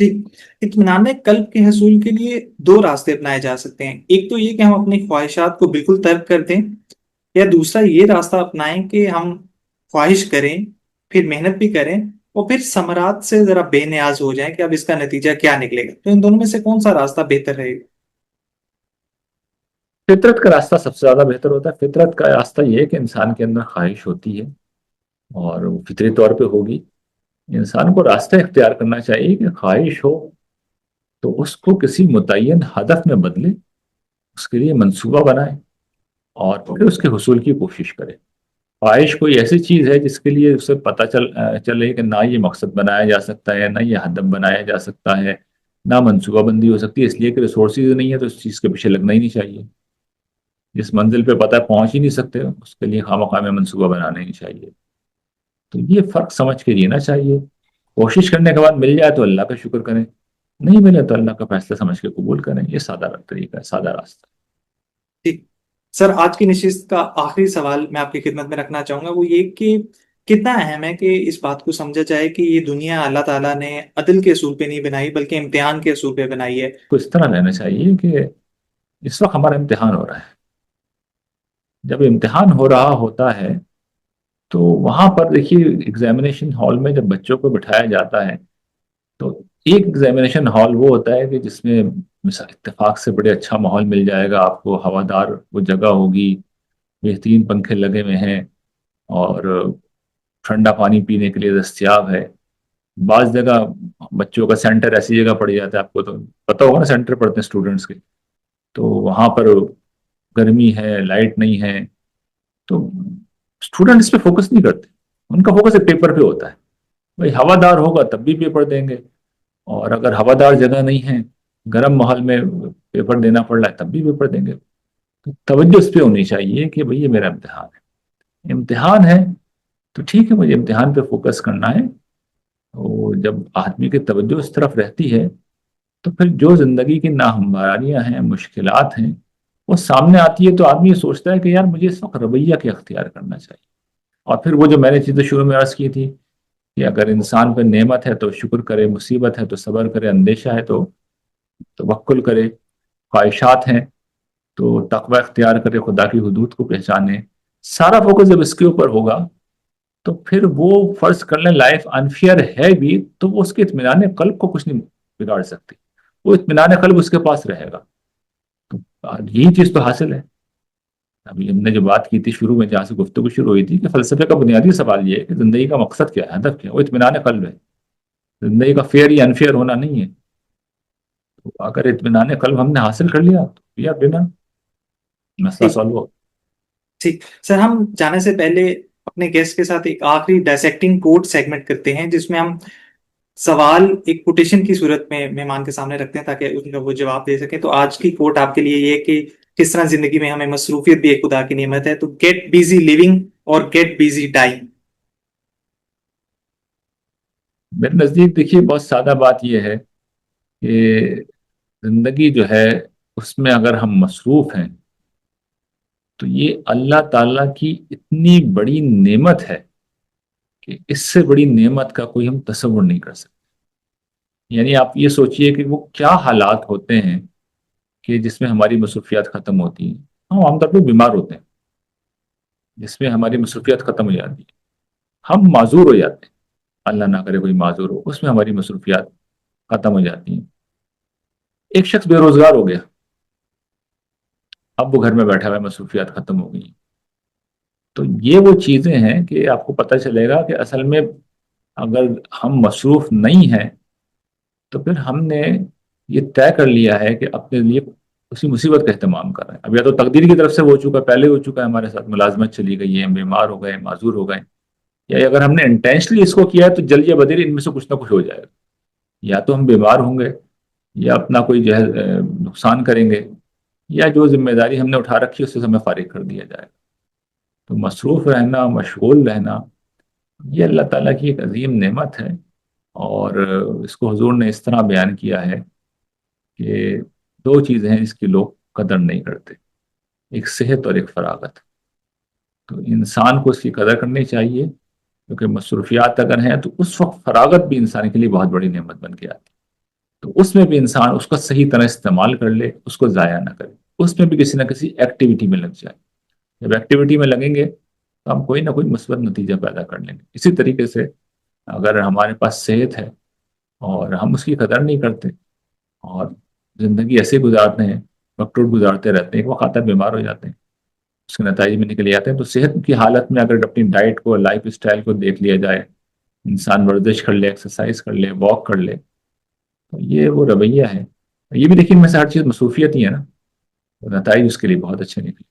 ٹھیک. اطمینان قلب کے حصول کے لیے دو راستے اپنائے جا سکتے ہیں. ایک تو یہ کہ ہم اپنی خواہشات کو بالکل ترک کر دیں، یا دوسرا یہ راستہ اپنائیں کہ ہم خواہش کریں، پھر محنت بھی کریں، اور پھر ثمرات سے ذرا بے نیاز ہو جائیں کہ اب اس کا نتیجہ کیا نکلے گا. تو ان دونوں میں سے کون سا راستہ بہتر رہے گا؟ فطرت کا راستہ سب سے زیادہ بہتر ہوتا ہے. فطرت کا راستہ یہ ہے کہ انسان کے اندر خواہش ہوتی ہے اور وہ فطری طور پہ ہوگی. انسان کو راستہ اختیار کرنا چاہیے کہ خواہش ہو تو اس کو کسی متعین ہدف میں بدلے، اس کے لیے منصوبہ بنائے اور پھر اس کے حصول کی کوشش کرے. خواہش کوئی ایسی چیز ہے جس کے لیے اسے پتہ چلے کہ نہ یہ مقصد بنایا جا سکتا ہے، نہ یہ ہدف بنایا جا سکتا ہے، نہ منصوبہ بندی ہو سکتی ہے، اس لیے کہ ریسورسز نہیں ہے تو اس چیز کے پیچھے لگنا ہی نہیں چاہیے. جس منزل پہ پتہ ہے پہنچ ہی نہیں سکتے اس کے لیے خواہ میں منصوبہ بنانا ہی نہیں چاہیے. تو یہ فرق سمجھ کے جینا چاہیے. کوشش کرنے کے بعد مل جائے تو اللہ کا شکر کریں، نہیں ملے تو اللہ کا فیصلہ سمجھ کے قبول کریں. یہ سادہ طریقہ ہے، سادہ راستہ. ٹھیک سر، آج کی نشست کا آخری سوال میں آپ کی خدمت میں رکھنا چاہوں گا، وہ یہ کہ کتنا اہم ہے کہ اس بات کو سمجھا جائے کہ یہ دنیا اللہ تعالیٰ نے عدل کے اصول پہ نہیں بنائی بلکہ امتحان کے اصول پہ بنائی ہے. تو اس طرح رہنا چاہیے کہ اس وقت ہمارا امتحان ہو رہا ہے. جب امتحان ہو رہا ہوتا ہے تو وہاں پر دیکھیے ایگزامینیشن ہال میں جب بچوں کو بٹھایا جاتا ہے تو ایک ایگزامینیشن ہال وہ ہوتا ہے کہ جس میں مثال اتفاق سے بڑے اچھا ماحول مل جائے گا آپ کو، ہوادار وہ جگہ ہوگی، بہترین پنکھے لگے ہوئے ہیں اور ٹھنڈا پانی پینے کے لیے دستیاب ہے. بعض جگہ بچوں کا سینٹر ایسی جگہ پڑ جاتا ہے، آپ کو تو پتہ ہوگا نا سینٹر پڑتے ہیں اسٹوڈنٹس کے، تو وہاں پر گرمی ہے، لائٹ نہیں ہے، تو اسٹوڈنٹ اس پہ فوکس نہیں کرتے. ان کا فوکس ایک پیپر پہ ہوتا ہے. بھائی ہوادار ہوگا تب بھی پیپر دیں گے، اور اگر ہوادار جگہ نہیں ہے، گرم ماحول میں پیپر دینا پڑ رہا ہے تب بھی پیپر دیں گے. تو توجہ اس پہ ہونی چاہیے کہ بھئی یہ میرا امتحان ہے. امتحان ہے تو ٹھیک ہے، مجھے امتحان پہ فوکس کرنا ہے. اور جب آدمی کی توجہ اس طرف رہتی ہے تو پھر جو زندگی کی ناہمواریاں ہیں، مشکلات ہیں، وہ سامنے آتی ہے تو آدمی یہ سوچتا ہے کہ یار مجھے اس وقت رویہ کیا اختیار کرنا چاہیے. اور پھر وہ جو میں نے چیزیں شروع میں عرض کی تھی کہ اگر انسان پہ نعمت ہے تو شکر کرے، مصیبت ہے تو صبر کرے، اندیشہ ہے تو توکل کرے، خواہشات ہیں تو تقوی اختیار کرے، خدا کی حدود کو پہچانے. سارا فوکس جب اس کے اوپر ہوگا تو پھر وہ فرض کر لیں لائف انفیئر ہے بھی تو وہ اس کے اطمینان قلب کو کچھ نہیں بگاڑ سکتی. وہ اطمینان قلب اس کے پاس رہے گا. تو یہی چیز تو حاصل ہے. ابھی ہم نے جو بات کی تھی شروع میں جہاں سے گفتگو شروع ہوئی تھی کہ فلسفے کا بنیادی سوال یہ ہے کہ زندگی کا مقصد کیا ہے، ہدف کیا ہے. وہ اطمینان قلب ہے. زندگی کا فیئر یا انفیئر ہونا نہیں ہے. تو اگر اطمینان قلب ہم نے حاصل کر لیا تو یا بنا مسئلہ ٹھیک سالو ہو. ٹھیک سر، ہم جانے سے پہلے اپنے گیسٹ کے ساتھ ایک آخری ڈائسیکٹنگ کوڈ سیگمنٹ کرتے ہیں جس میں ہم سوال ایک کوٹیشن کی صورت میں مہمان کے سامنے رکھتے ہیں تاکہ ان کا وہ جواب دے سکیں. تو آج کی کوٹ آپ کے لیے یہ کہ کس طرح زندگی میں ہمیں مصروفیت بھی ایک خدا کی نعمت ہے. تو گیٹ بیزی لیونگ اور گیٹ بیزی ڈائنگ. میرے نزدیک دیکھیے بہت سادہ بات یہ ہے کہ زندگی جو ہے اس میں اگر ہم مصروف ہیں تو یہ اللہ تعالیٰ کی اتنی بڑی نعمت ہے کہ اس سے بڑی نعمت کا کوئی ہم تصور نہیں کر سکتے. یعنی آپ یہ سوچئے کہ وہ کیا حالات ہوتے ہیں کہ جس میں ہماری مصروفیات ختم ہوتی ہیں. ہم عام طور پہ بیمار ہوتے ہیں جس میں ہماری مصروفیات ختم ہو جاتی ہیں. ہم معذور ہو جاتے ہیں، اللہ نہ کرے کوئی معذور ہو، اس میں ہماری مصروفیات ختم ہو جاتی ہیں. ایک شخص بے روزگار ہو گیا، اب وہ گھر میں بیٹھا ہوا ہے، مصروفیات ختم ہو گئی ہیں. تو یہ وہ چیزیں ہیں کہ آپ کو پتہ چلے گا کہ اصل میں اگر ہم مصروف نہیں ہیں تو پھر ہم نے یہ طے کر لیا ہے کہ اپنے لیے اسی مصیبت کا اہتمام کر رہے ہیں. اب یا تو تقدیر کی طرف سے ہو چکا، پہلے ہو چکا ہے، ہمارے ساتھ ملازمت چلی گئی ہے، ہم بیمار ہو گئے، معذور ہو گئے، یا اگر ہم نے انٹینشنلی اس کو کیا ہے تو جلد یا بدیر ان میں سے کچھ نہ کچھ ہو جائے گا. یا تو ہم بیمار ہوں گے، یا اپنا کوئی جو ہے نقصان کریں گے، یا جو ذمہ داری ہم نے اٹھا رکھی ہے اس سے ہمیں فارغ کر دیا جائے گا. تو مصروف رہنا، مشغول رہنا، یہ اللہ تعالیٰ کی ایک عظیم نعمت ہے. اور اس کو حضور نے اس طرح بیان کیا ہے کہ دو چیزیں ہیں جس کی لوگ قدر نہیں کرتے، ایک صحت اور ایک فراغت. تو انسان کو اس کی قدر کرنی چاہیے کیونکہ مصروفیات اگر ہیں تو اس وقت فراغت بھی انسان کے لیے بہت بڑی نعمت بن کے آتی ہے. تو اس میں بھی انسان اس کا صحیح طرح استعمال کر لے، اس کو ضائع نہ کرے، اس میں بھی کسی نہ کسی ایکٹیویٹی میں لگ جائے. جب ایکٹیویٹی میں لگیں گے تو ہم کوئی نہ کوئی مثبت نتیجہ پیدا کر لیں گے. اسی طریقے سے اگر ہمارے پاس صحت ہے اور ہم اس کی قدر نہیں کرتے اور زندگی ایسے گزارتے ہیں، وقت گزارتے رہتے ہیں، ایک وقت آتا ہے بیمار ہو جاتے ہیں، اس کے نتائج میں نکل جاتے ہیں. تو صحت کی حالت میں اگر اپنی ڈائٹ کو، لائف اسٹائل کو دیکھ لیا جائے، انسان ورزش کر لے، ایکسرسائز کر لے، واک کر لے، تو یہ وہ رویہ ہے. یہ بھی دیکھیں ان میں سے ہر چیز مصروفیت ہی ہے نا، تو نتائج اس کے لیے بہت اچھے نکلے.